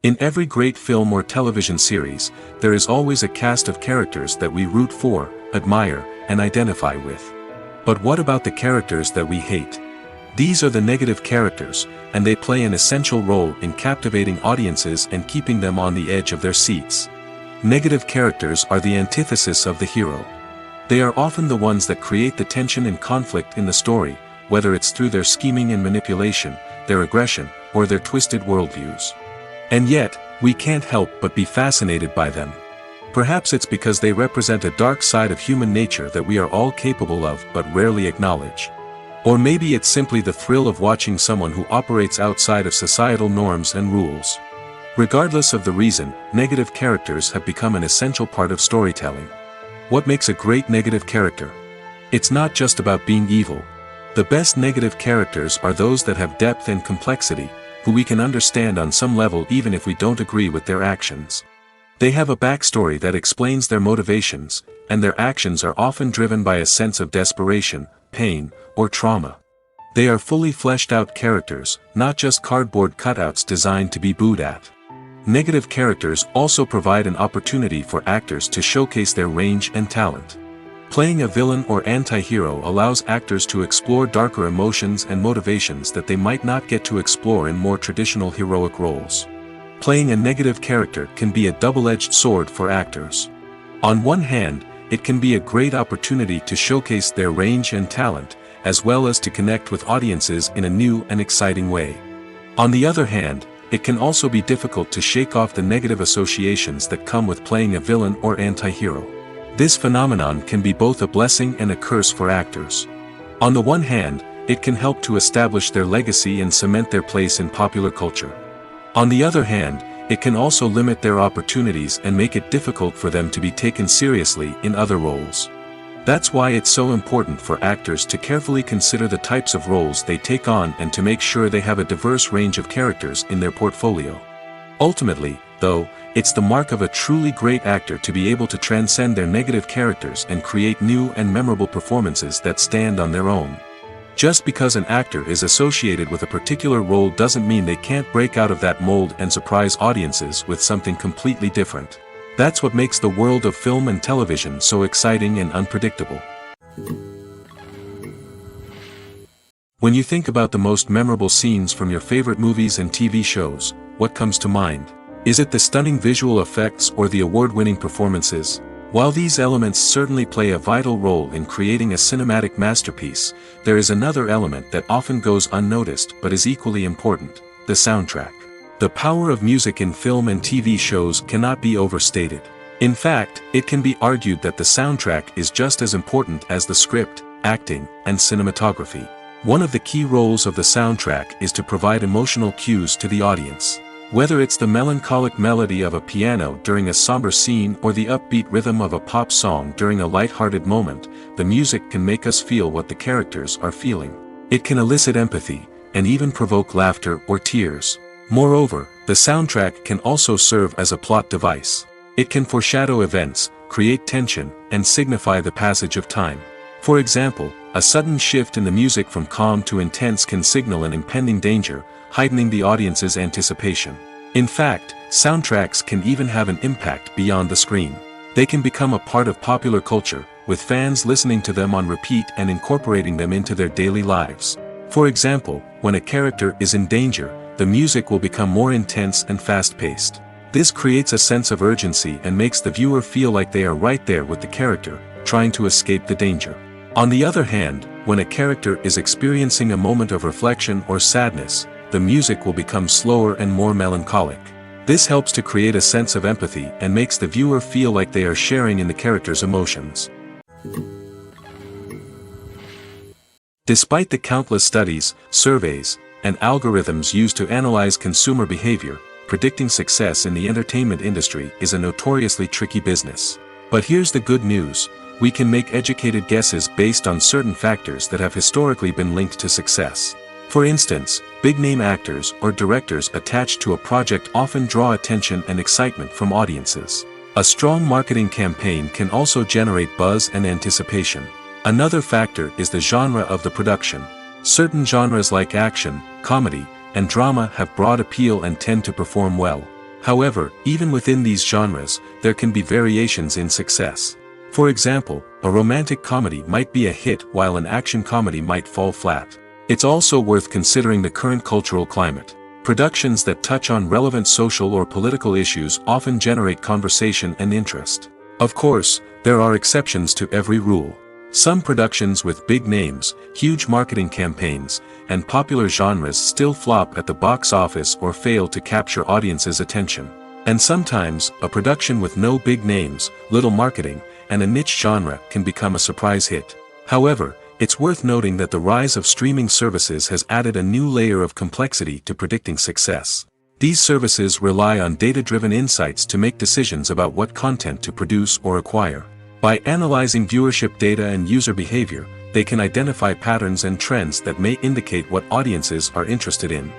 In every great film or television series, there is always a cast of characters that we root for, admire, and identify with. But what about the characters that we hate? These are the negative characters, and they play an essential role in captivating audiences and keeping them on the edge of their seats. Negative characters are the antithesis of the hero. They are often the ones that create the tension and conflict in the story, whether it's through their scheming and manipulation, their aggression, or their twisted worldviews. And yet, we can't help but be fascinated by them. Perhaps it's because they represent a dark side of human nature that we are all capable of but rarely acknowledge. Or maybe it's simply the thrill of watching someone who operates outside of societal norms and rules. Regardless of the reason, negative characters have become an essential part of storytelling. What makes a great negative character? It's not just about being evil. The best negative characters are those that have depth and complexity, who we can understand on some level even if we don't agree with their actions. They have a backstory that explains their motivations, and their actions are often driven by a sense of desperation, pain, or trauma. They are fully fleshed out characters, not just cardboard cutouts designed to be booed at. Negative characters also provide an opportunity for actors to showcase their range and talent. Playing a villain or anti-hero allows actors to explore darker emotions and motivations that they might not get to explore in more traditional heroic roles. Playing a negative character can be a double-edged sword for actors. On one hand, it can be a great opportunity to showcase their range and talent, as well as to connect with audiences in a new and exciting way. On the other hand, it can also be difficult to shake off the negative associations that come with playing a villain or anti-hero. This phenomenon can be both a blessing and a curse for actors. On the one hand, it can help to establish their legacy and cement their place in popular culture. On the other hand, it can also limit their opportunities and make it difficult for them to be taken seriously in other roles. That's why it's so important for actors to carefully consider the types of roles they take on and to make sure they have a diverse range of characters in their portfolio. Ultimately, though, it's the mark of a truly great actor to be able to transcend their negative characters and create new and memorable performances that stand on their own. Just because an actor is associated with a particular role doesn't mean they can't break out of that mold and surprise audiences with something completely different. That's what makes the world of film and television so exciting and unpredictable. When you think about the most memorable scenes from your favorite movies and TV shows, what comes to mind? Is it the stunning visual effects or the award-winning performances? While these elements certainly play a vital role in creating a cinematic masterpiece, there is another element that often goes unnoticed but is equally important: the soundtrack. The power of music in film and TV shows cannot be overstated. In fact, it can be argued that the soundtrack is just as important as the script, acting, and cinematography. One of the key roles of the soundtrack is to provide emotional cues to the audience. Whether it's the melancholic melody of a piano during a somber scene or the upbeat rhythm of a pop song during a light-hearted moment, the music can make us feel what the characters are feeling. It can elicit empathy, and even provoke laughter or tears. Moreover, the soundtrack can also serve as a plot device. It can foreshadow events, create tension, and signify the passage of time. For example, a sudden shift in the music from calm to intense can signal an impending danger, heightening the audience's anticipation. In fact, soundtracks can even have an impact beyond the screen. They can become a part of popular culture, with fans listening to them on repeat and incorporating them into their daily lives. For example, when a character is in danger, the music will become more intense and fast-paced. This creates a sense of urgency and makes the viewer feel like they are right there with the character, trying to escape the danger. On the other hand, when a character is experiencing a moment of reflection or sadness, the music will become slower and more melancholic. This helps to create a sense of empathy and makes the viewer feel like they are sharing in the character's emotions. Despite the countless studies, surveys, and algorithms used to analyze consumer behavior, predicting success in the entertainment industry is a notoriously tricky business. But here's the good news: we can make educated guesses based on certain factors that have historically been linked to success. For instance, big-name actors or directors attached to a project often draw attention and excitement from audiences. A strong marketing campaign can also generate buzz and anticipation. Another factor is the genre of the production. Certain genres like action, comedy, and drama have broad appeal and tend to perform well. However, even within these genres, there can be variations in success. For example, a romantic comedy might be a hit while an action comedy might fall flat. It's also worth considering the current cultural climate. Productions that touch on relevant social or political issues often generate conversation and interest. Of course, there are exceptions to every rule. Some productions with big names, huge marketing campaigns, and popular genres still flop at the box office or fail to capture audiences' attention. And sometimes, a production with no big names, little marketing, and a niche genre can become a surprise hit. However, it's worth noting that the rise of streaming services has added a new layer of complexity to predicting success. These services rely on data-driven insights to make decisions about what content to produce or acquire. By analyzing viewership data and user behavior, they can identify patterns and trends that may indicate what audiences are interested in.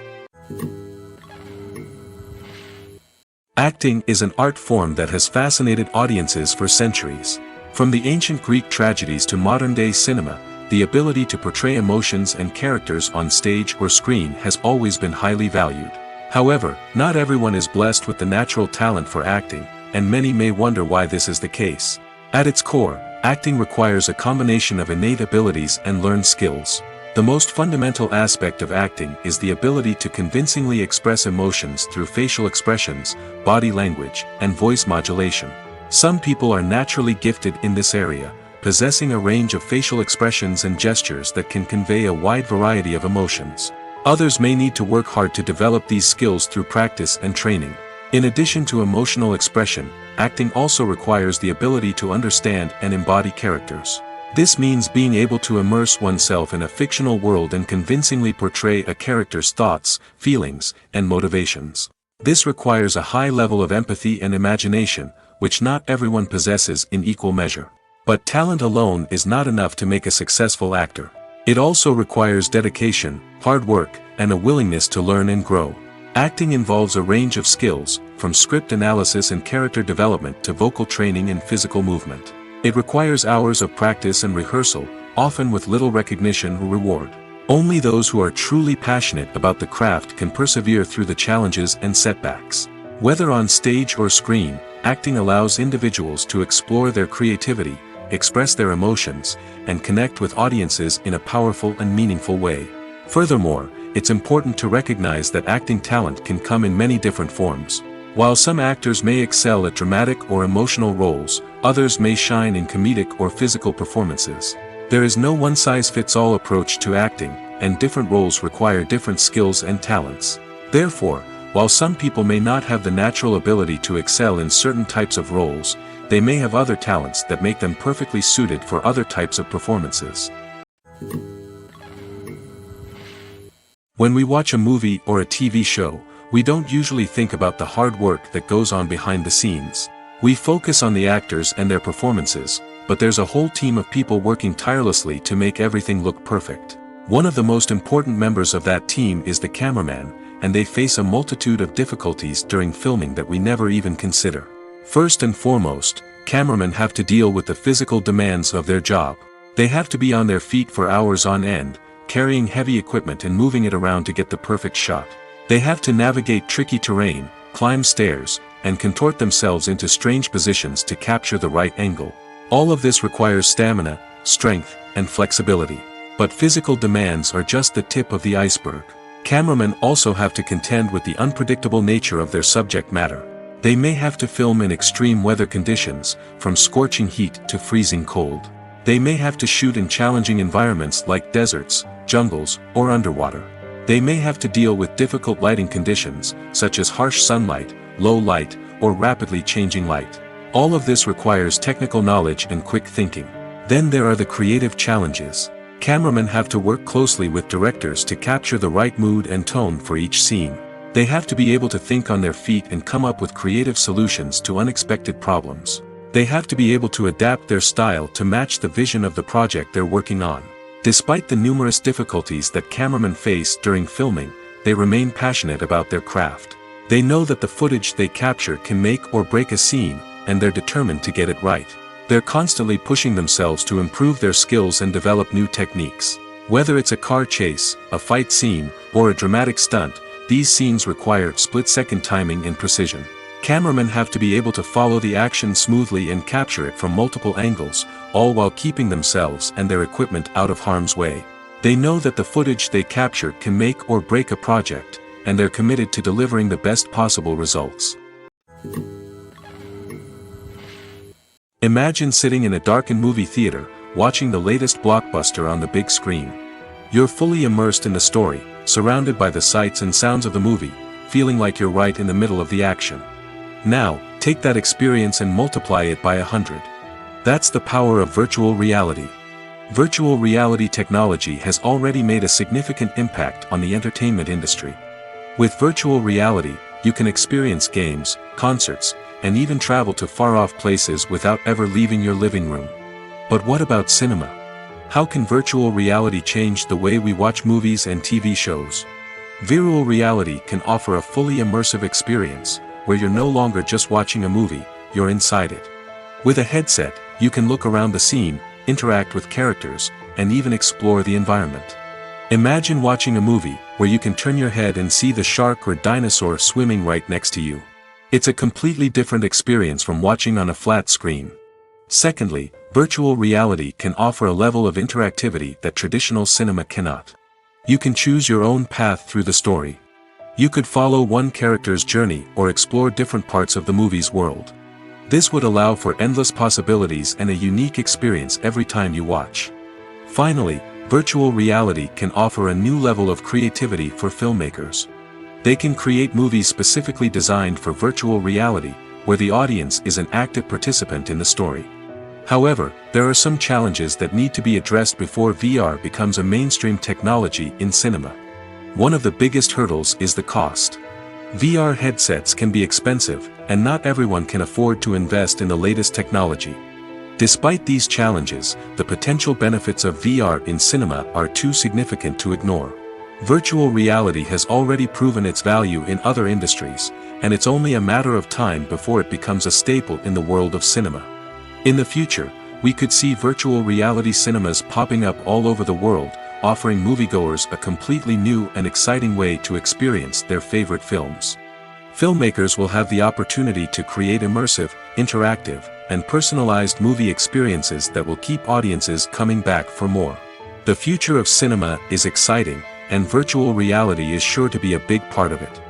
Acting is an art form that has fascinated audiences for centuries. From the ancient Greek tragedies to modern-day cinema, the ability to portray emotions and characters on stage or screen has always been highly valued. However, not everyone is blessed with the natural talent for acting, and many may wonder why this is the case. At its core, acting requires a combination of innate abilities and learned skills. The most fundamental aspect of acting is the ability to convincingly express emotions through facial expressions, body language, and voice modulation. Some people are naturally gifted in this area, possessing a range of facial expressions and gestures that can convey a wide variety of emotions. Others may need to work hard to develop these skills through practice and training. In addition to emotional expression, acting also requires the ability to understand and embody characters. This means being able to immerse oneself in a fictional world and convincingly portray a character's thoughts, feelings, and motivations. This requires a high level of empathy and imagination, which not everyone possesses in equal measure. But talent alone is not enough to make a successful actor. It also requires dedication, hard work, and a willingness to learn and grow. Acting involves a range of skills, from script analysis and character development to vocal training and physical movement. It requires hours of practice and rehearsal, often with little recognition or reward. Only those who are truly passionate about the craft can persevere through the challenges and setbacks. Whether on stage or screen, acting allows individuals to explore their creativity, express their emotions, and connect with audiences in a powerful and meaningful way. Furthermore, it's important to recognize that acting talent can come in many different forms. While some actors may excel at dramatic or emotional roles, others may shine in comedic or physical performances. There is no one-size-fits-all approach to acting, and different roles require different skills and talents. Therefore, while some people may not have the natural ability to excel in certain types of roles, they may have other talents that make them perfectly suited for other types of performances. When we watch a movie or a TV show, we don't usually think about the hard work that goes on behind the scenes. We focus on the actors and their performances, but there's a whole team of people working tirelessly to make everything look perfect. One of the most important members of that team is the cameraman, and they face a multitude of difficulties during filming that we never even consider. First and foremost, cameramen have to deal with the physical demands of their job. They have to be on their feet for hours on end, carrying heavy equipment and moving it around to get the perfect shot. They have to navigate tricky terrain, climb stairs, and contort themselves into strange positions to capture the right angle. All of this requires stamina, strength, and flexibility. But physical demands are just the tip of the iceberg. Cameramen also have to contend with the unpredictable nature of their subject matter. They may have to film in extreme weather conditions, from scorching heat to freezing cold. They may have to shoot in challenging environments like deserts, jungles, or underwater. They may have to deal with difficult lighting conditions, such as harsh sunlight, low light, or rapidly changing light. All of this requires technical knowledge and quick thinking. Then there are the creative challenges. Cameramen have to work closely with directors to capture the right mood and tone for each scene. They have to be able to think on their feet and come up with creative solutions to unexpected problems. They have to be able to adapt their style to match the vision of the project they're working on. Despite the numerous difficulties that cameramen face during filming, they remain passionate about their craft. They know that the footage they capture can make or break a scene, and they're determined to get it right. They're constantly pushing themselves to improve their skills and develop new techniques. Whether it's a car chase, a fight scene, or a dramatic stunt, these scenes require split-second timing and precision. Cameramen have to be able to follow the action smoothly and capture it from multiple angles, all while keeping themselves and their equipment out of harm's way. They know that the footage they capture can make or break a project, and they're committed to delivering the best possible results. Imagine sitting in a darkened movie theater, watching the latest blockbuster on the big screen. You're fully immersed in the story, surrounded by the sights and sounds of the movie, feeling like you're right in the middle of the action. Now, take that experience and multiply it by 100. That's the power of virtual reality. Virtual reality technology has already made a significant impact on the entertainment industry. With virtual reality, you can experience games, concerts, and even travel to far-off places without ever leaving your living room. But what about cinema? How can virtual reality change the way we watch movies and TV shows? Virtual reality can offer a fully immersive experience, where you're no longer just watching a movie, you're inside it. With a headset, you can look around the scene, interact with characters, and even explore the environment. Imagine watching a movie, where you can turn your head and see the shark or dinosaur swimming right next to you. It's a completely different experience from watching on a flat screen. Secondly, virtual reality can offer a level of interactivity that traditional cinema cannot. You can choose your own path through the story. You could follow one character's journey or explore different parts of the movie's world. This would allow for endless possibilities and a unique experience every time you watch. Finally, virtual reality can offer a new level of creativity for filmmakers. They can create movies specifically designed for virtual reality, where the audience is an active participant in the story. However, there are some challenges that need to be addressed before VR becomes a mainstream technology in cinema. One of the biggest hurdles is the cost. VR headsets can be expensive, and not everyone can afford to invest in the latest technology. Despite these challenges, the potential benefits of VR in cinema are too significant to ignore. Virtual reality has already proven its value in other industries, and it's only a matter of time before it becomes a staple in the world of cinema. In the future, we could see virtual reality cinemas popping up all over the world, offering moviegoers a completely new and exciting way to experience their favorite films. Filmmakers will have the opportunity to create immersive, interactive, and personalized movie experiences that will keep audiences coming back for more. The future of cinema is exciting, and virtual reality is sure to be a big part of it.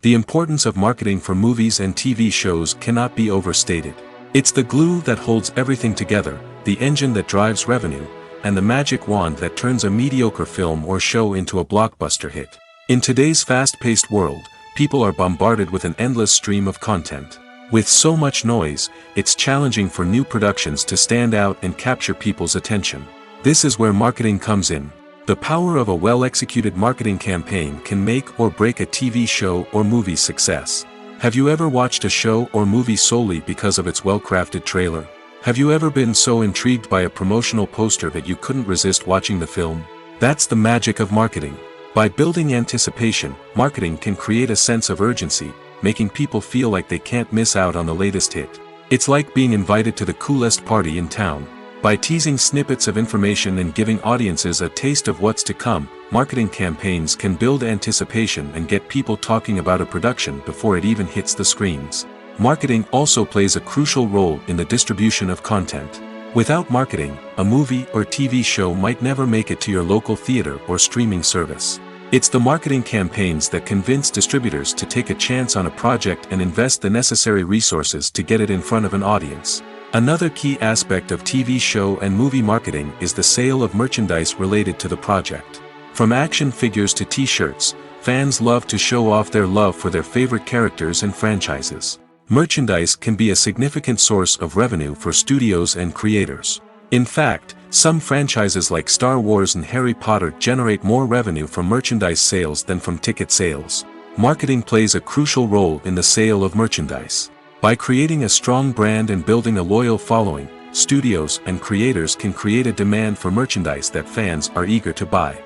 The importance of marketing for movies and TV shows cannot be overstated. It's the glue that holds everything together, the engine that drives revenue, and the magic wand that turns a mediocre film or show into a blockbuster hit. In today's fast-paced world, people are bombarded with an endless stream of content. With so much noise, it's challenging for new productions to stand out and capture people's attention. This is where marketing comes in. The power of a well-executed marketing campaign can make or break a TV show or movie's success. Have you ever watched a show or movie solely because of its well-crafted trailer? Have you ever been so intrigued by a promotional poster that you couldn't resist watching the film? That's the magic of marketing. By building anticipation, marketing can create a sense of urgency, making people feel like they can't miss out on the latest hit. It's like being invited to the coolest party in town. By teasing snippets of information and giving audiences a taste of what's to come, marketing campaigns can build anticipation and get people talking about a production before it even hits the screens. Marketing also plays a crucial role in the distribution of content. Without marketing, a movie or TV show might never make it to your local theater or streaming service. It's the marketing campaigns that convince distributors to take a chance on a project and invest the necessary resources to get it in front of an audience. Another key aspect of TV show and movie marketing is the sale of merchandise related to the project. From action figures to t-shirts, fans love to show off their love for their favorite characters and franchises. Merchandise can be a significant source of revenue for studios and creators. In fact, some franchises like Star Wars and Harry Potter generate more revenue from merchandise sales than from ticket sales. Marketing plays a crucial role in the sale of merchandise. By creating a strong brand and building a loyal following, studios and creators can create a demand for merchandise that fans are eager to buy.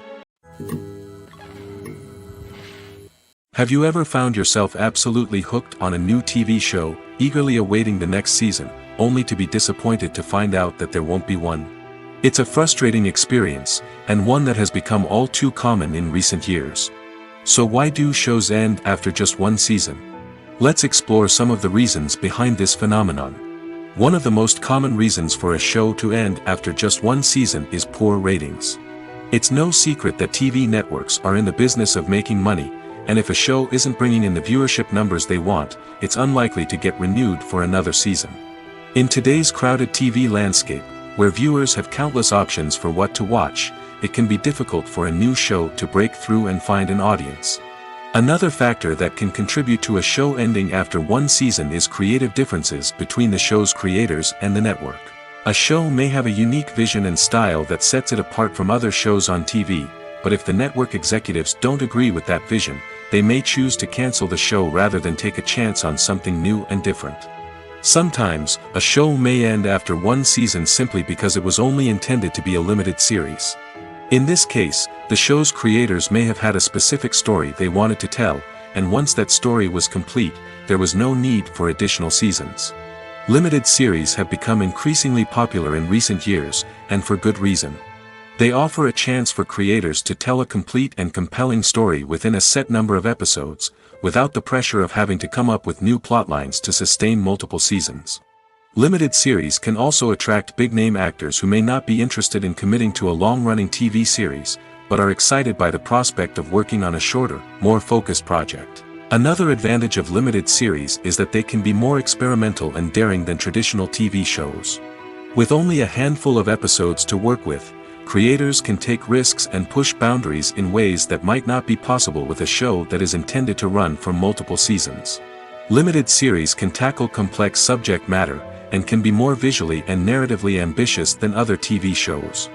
Have you ever found yourself absolutely hooked on a new TV show, eagerly awaiting the next season, only to be disappointed to find out that there won't be one? It's a frustrating experience, and one that has become all too common in recent years. So why do shows end after just one season? Let's explore some of the reasons behind this phenomenon. One of the most common reasons for a show to end after just one season is poor ratings. It's no secret that TV networks are in the business of making money, and if a show isn't bringing in the viewership numbers they want, it's unlikely to get renewed for another season. In today's crowded TV landscape, where viewers have countless options for what to watch, it can be difficult for a new show to break through and find an audience. Another factor that can contribute to a show ending after one season is creative differences between the show's creators and the network. A show may have a unique vision and style that sets it apart from other shows on TV, but if the network executives don't agree with that vision, they may choose to cancel the show rather than take a chance on something new and different. Sometimes, a show may end after one season simply because it was only intended to be a limited series. In this case, the show's creators may have had a specific story they wanted to tell, and once that story was complete, there was no need for additional seasons. Limited series have become increasingly popular in recent years, and for good reason. They offer a chance for creators to tell a complete and compelling story within a set number of episodes, without the pressure of having to come up with new plotlines to sustain multiple seasons. Limited series can also attract big-name actors who may not be interested in committing to a long-running TV series, but are excited by the prospect of working on a shorter, more focused project. Another advantage of limited series is that they can be more experimental and daring than traditional TV shows. With only a handful of episodes to work with, creators can take risks and push boundaries in ways that might not be possible with a show that is intended to run for multiple seasons. Limited series can tackle complex subject matter, and can be more visually and narratively ambitious than other TV shows.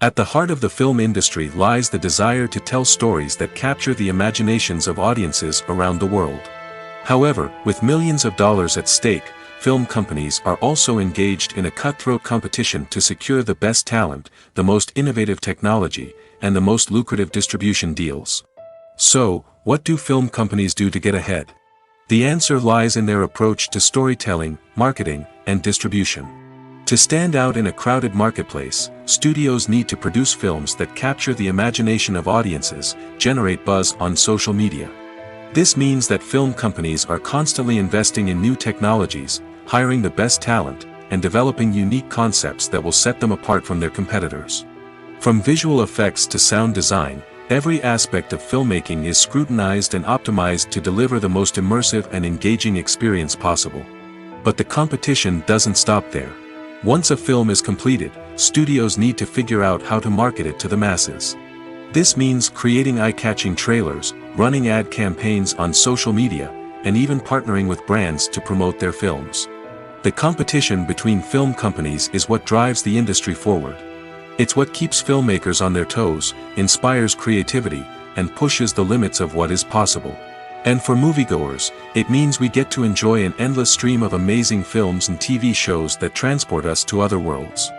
At the heart of the film industry lies the desire to tell stories that capture the imaginations of audiences around the world. However, with millions of dollars at stake, film companies are also engaged in a cutthroat competition to secure the best talent, the most innovative technology, and the most lucrative distribution deals. So, what do film companies do to get ahead? The answer lies in their approach to storytelling, marketing, and distribution. To stand out in a crowded marketplace, studios need to produce films that capture the imagination of audiences, generate buzz on social media. This means that film companies are constantly investing in new technologies, hiring the best talent, and developing unique concepts that will set them apart from their competitors. From visual effects to sound design, every aspect of filmmaking is scrutinized and optimized to deliver the most immersive and engaging experience possible. But the competition doesn't stop there. Once a film is completed, studios need to figure out how to market it to the masses. This means creating eye-catching trailers, running ad campaigns on social media, and even partnering with brands to promote their films. The competition between film companies is what drives the industry forward. It's what keeps filmmakers on their toes, inspires creativity, and pushes the limits of what is possible. And for moviegoers, it means we get to enjoy an endless stream of amazing films and TV shows that transport us to other worlds.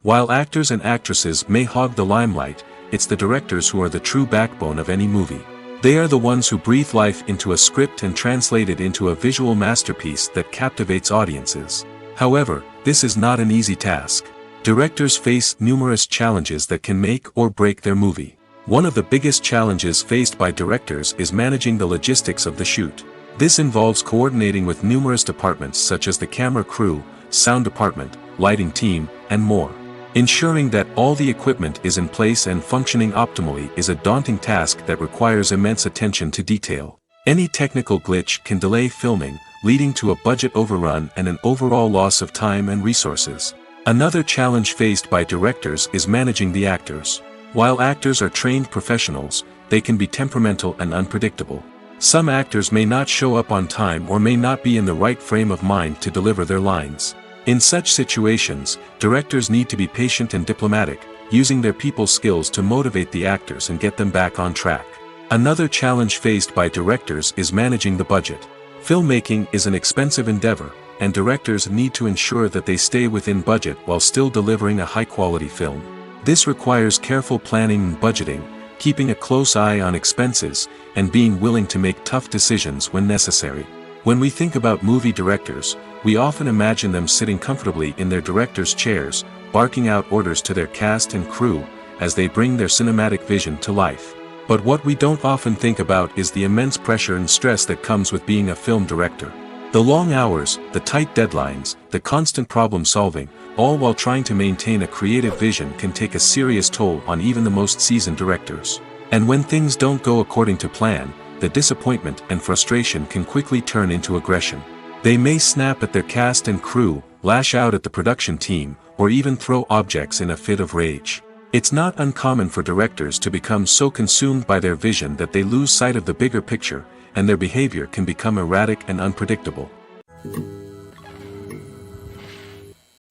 While actors and actresses may hog the limelight, it's the directors who are the true backbone of any movie. They are the ones who breathe life into a script and translate it into a visual masterpiece that captivates audiences. However, this is not an easy task. Directors face numerous challenges that can make or break their movie. One of the biggest challenges faced by directors is managing the logistics of the shoot. This involves coordinating with numerous departments such as the camera crew, sound department, lighting team, and more. Ensuring that all the equipment is in place and functioning optimally is a daunting task that requires immense attention to detail. Any technical glitch can delay filming, leading to a budget overrun and an overall loss of time and resources. Another challenge faced by directors is managing the actors. While actors are trained professionals, they can be temperamental and unpredictable. Some actors may not show up on time or may not be in the right frame of mind to deliver their lines. In such situations, directors need to be patient and diplomatic, using their people skills to motivate the actors and get them back on track. Another challenge faced by directors is managing the budget. Filmmaking is an expensive endeavor, and directors need to ensure that they stay within budget while still delivering a high-quality film. This requires careful planning and budgeting, keeping a close eye on expenses, and being willing to make tough decisions when necessary. When we think about movie directors, we often imagine them sitting comfortably in their director's chairs, barking out orders to their cast and crew, as they bring their cinematic vision to life. But what we don't often think about is the immense pressure and stress that comes with being a film director. The long hours, the tight deadlines, the constant problem solving, all while trying to maintain a creative vision can take a serious toll on even the most seasoned directors. And when things don't go according to plan, the disappointment and frustration can quickly turn into aggression. They may snap at their cast and crew, lash out at the production team, or even throw objects in a fit of rage. It's not uncommon for directors to become so consumed by their vision that they lose sight of the bigger picture, and their behavior can become erratic and unpredictable.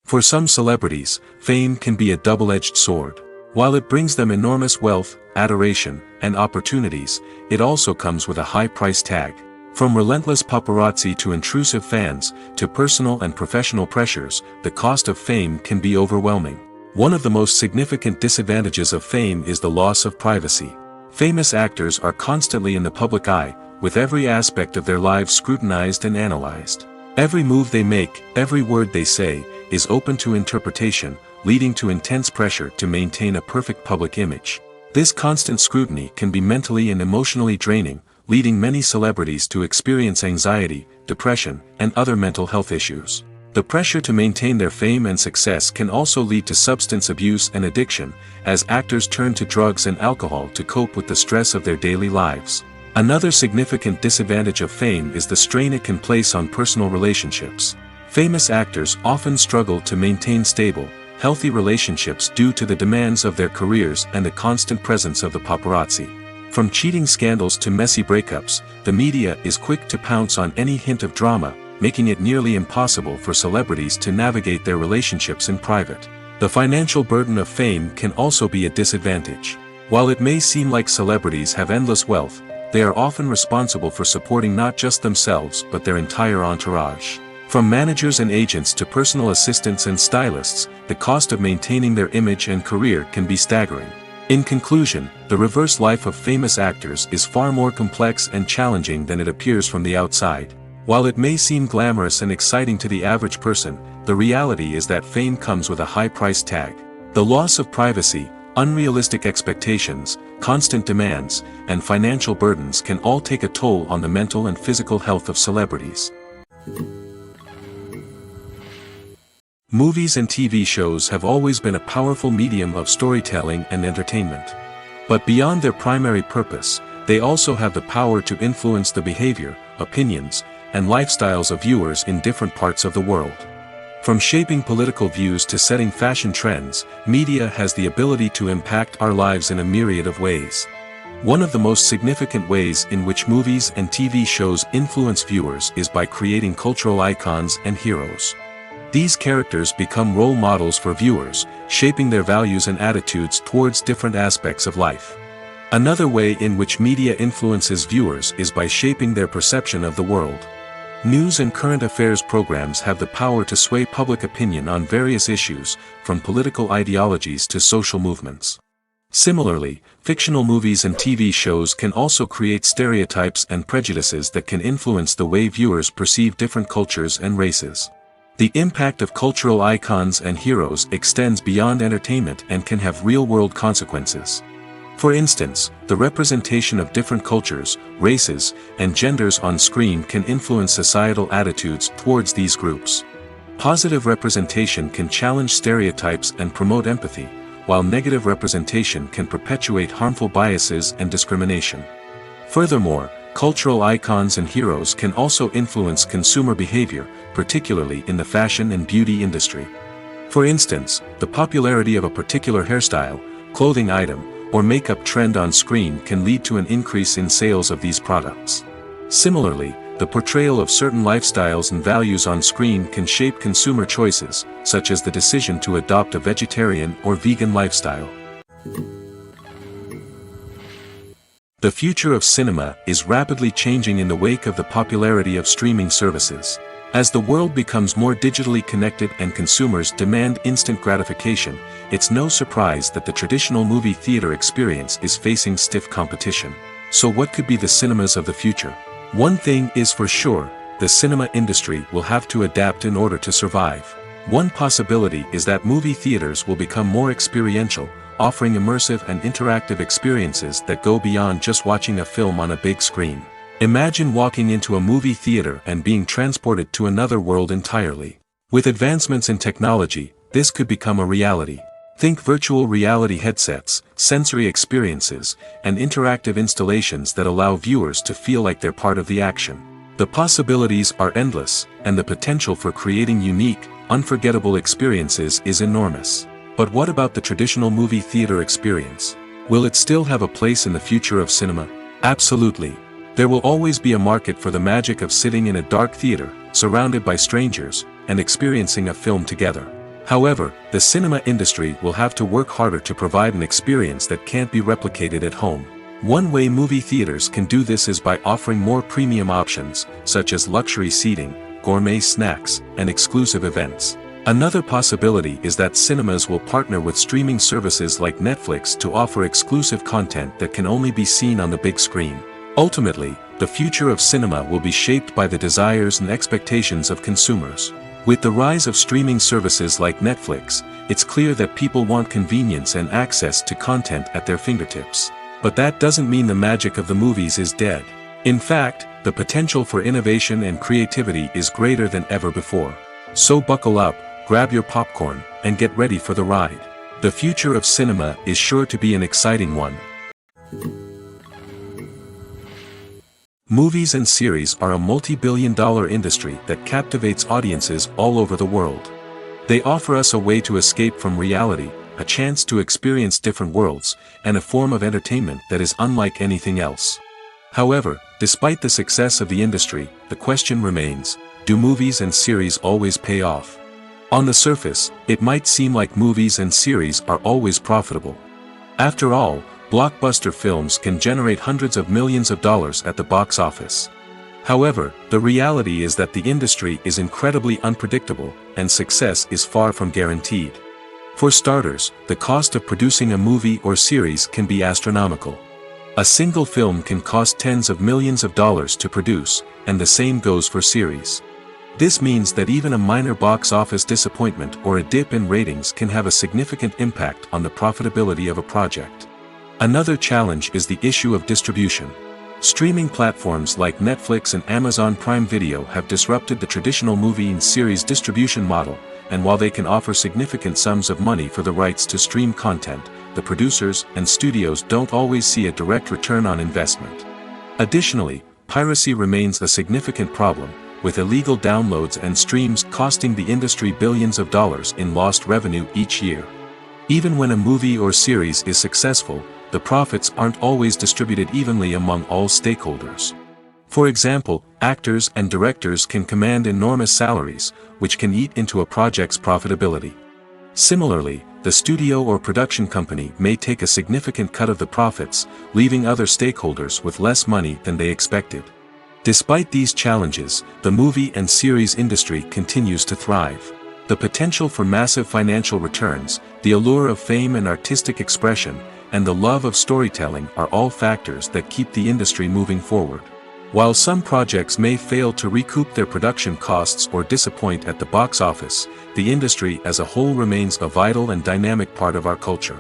For some celebrities, fame can be a double-edged sword. While it brings them enormous wealth, adoration, and opportunities, it also comes with a high price tag. From relentless paparazzi to intrusive fans, to personal and professional pressures, the cost of fame can be overwhelming. One of the most significant disadvantages of fame is the loss of privacy. Famous actors are constantly in the public eye, with every aspect of their lives scrutinized and analyzed. Every move they make, every word they say, is open to interpretation, leading to intense pressure to maintain a perfect public image. This constant scrutiny can be mentally and emotionally draining, leading many celebrities to experience anxiety, depression, and other mental health issues. The pressure to maintain their fame and success can also lead to substance abuse and addiction, as actors turn to drugs and alcohol to cope with the stress of their daily lives. Another significant disadvantage of fame is the strain it can place on personal relationships. Famous actors often struggle to maintain stable, healthy relationships due to the demands of their careers and the constant presence of the paparazzi. From cheating scandals to messy breakups, the media is quick to pounce on any hint of drama, making it nearly impossible for celebrities to navigate their relationships in private. The financial burden of fame can also be a disadvantage. While it may seem like celebrities have endless wealth, they are often responsible for supporting not just themselves but their entire entourage. From managers and agents to personal assistants and stylists, the cost of maintaining their image and career can be staggering. In conclusion, the reverse life of famous actors is far more complex and challenging than it appears from the outside. While it may seem glamorous and exciting to the average person, the reality is that fame comes with a high price tag. The loss of privacy, unrealistic expectations, constant demands, and financial burdens can all take a toll on the mental and physical health of celebrities. Movies and TV shows have always been a powerful medium of storytelling and entertainment. But beyond their primary purpose, they also have the power to influence the behavior, opinions, and lifestyles of viewers in different parts of the world. From shaping political views to setting fashion trends, media has the ability to impact our lives in a myriad of ways. One of the most significant ways in which movies and TV shows influence viewers is by creating cultural icons and heroes. These characters become role models for viewers, shaping their values and attitudes towards different aspects of life. Another way in which media influences viewers is by shaping their perception of the world. News and current affairs programs have the power to sway public opinion on various issues, from political ideologies to social movements. Similarly, fictional movies and TV shows can also create stereotypes and prejudices that can influence the way viewers perceive different cultures and races. The impact of cultural icons and heroes extends beyond entertainment and can have real-world consequences. For instance, the representation of different cultures, races, and genders on screen can influence societal attitudes towards these groups. Positive representation can challenge stereotypes and promote empathy, while negative representation can perpetuate harmful biases and discrimination. Furthermore, cultural icons and heroes can also influence consumer behavior, particularly in the fashion and beauty industry. For instance, the popularity of a particular hairstyle, clothing item, or makeup trend on screen can lead to an increase in sales of these products. Similarly, the portrayal of certain lifestyles and values on screen can shape consumer choices, such as the decision to adopt a vegetarian or vegan lifestyle. The future of cinema is rapidly changing in the wake of the popularity of streaming services. As the world becomes more digitally connected and consumers demand instant gratification, it's no surprise that the traditional movie theater experience is facing stiff competition. So what could be the cinemas of the future? One thing is for sure, the cinema industry will have to adapt in order to survive. One possibility is that movie theaters will become more experiential, offering immersive and interactive experiences that go beyond just watching a film on a big screen. Imagine walking into a movie theater and being transported to another world entirely. With advancements in technology, this could become a reality. Think virtual reality headsets, sensory experiences, and interactive installations that allow viewers to feel like they're part of the action. The possibilities are endless, and the potential for creating unique, unforgettable experiences is enormous. But what about the traditional movie theater experience? Will it still have a place in the future of cinema? Absolutely. There will always be a market for the magic of sitting in a dark theater, surrounded by strangers, and experiencing a film together. However, the cinema industry will have to work harder to provide an experience that can't be replicated at home. One way movie theaters can do this is by offering more premium options, such as luxury seating, gourmet snacks, and exclusive events. Another possibility is that cinemas will partner with streaming services like Netflix to offer exclusive content that can only be seen on the big screen. Ultimately, the future of cinema will be shaped by the desires and expectations of consumers. With the rise of streaming services like Netflix, it's clear that people want convenience and access to content at their fingertips. But that doesn't mean the magic of the movies is dead. In fact, the potential for innovation and creativity is greater than ever before. So buckle up, grab your popcorn, and get ready for the ride. The future of cinema is sure to be an exciting one. Movies and series are a multi-billion-dollar industry that captivates audiences all over the world. They offer us a way to escape from reality, a chance to experience different worlds, and a form of entertainment that is unlike anything else. However, despite the success of the industry, the question remains, do movies and series always pay off? On the surface, it might seem like movies and series are always profitable. After all, blockbuster films can generate hundreds of millions of dollars at the box office. However, the reality is that the industry is incredibly unpredictable, and success is far from guaranteed. For starters, the cost of producing a movie or series can be astronomical. A single film can cost tens of millions of dollars to produce, and the same goes for series. This means that even a minor box office disappointment or a dip in ratings can have a significant impact on the profitability of a project. Another challenge is the issue of distribution. Streaming platforms like Netflix and Amazon Prime Video have disrupted the traditional movie and series distribution model, and while they can offer significant sums of money for the rights to stream content, the producers and studios don't always see a direct return on investment. Additionally, piracy remains a significant problem, with illegal downloads and streams costing the industry billions of dollars in lost revenue each year. Even when a movie or series is successful, the profits aren't always distributed evenly among all stakeholders. For example, actors and directors can command enormous salaries, which can eat into a project's profitability. Similarly, the studio or production company may take a significant cut of the profits, leaving other stakeholders with less money than they expected. Despite these challenges, the movie and series industry continues to thrive. The potential for massive financial returns, the allure of fame and artistic expression, and the love of storytelling are all factors that keep the industry moving forward. While some projects may fail to recoup their production costs or disappoint at the box office, the industry as a whole remains a vital and dynamic part of our culture.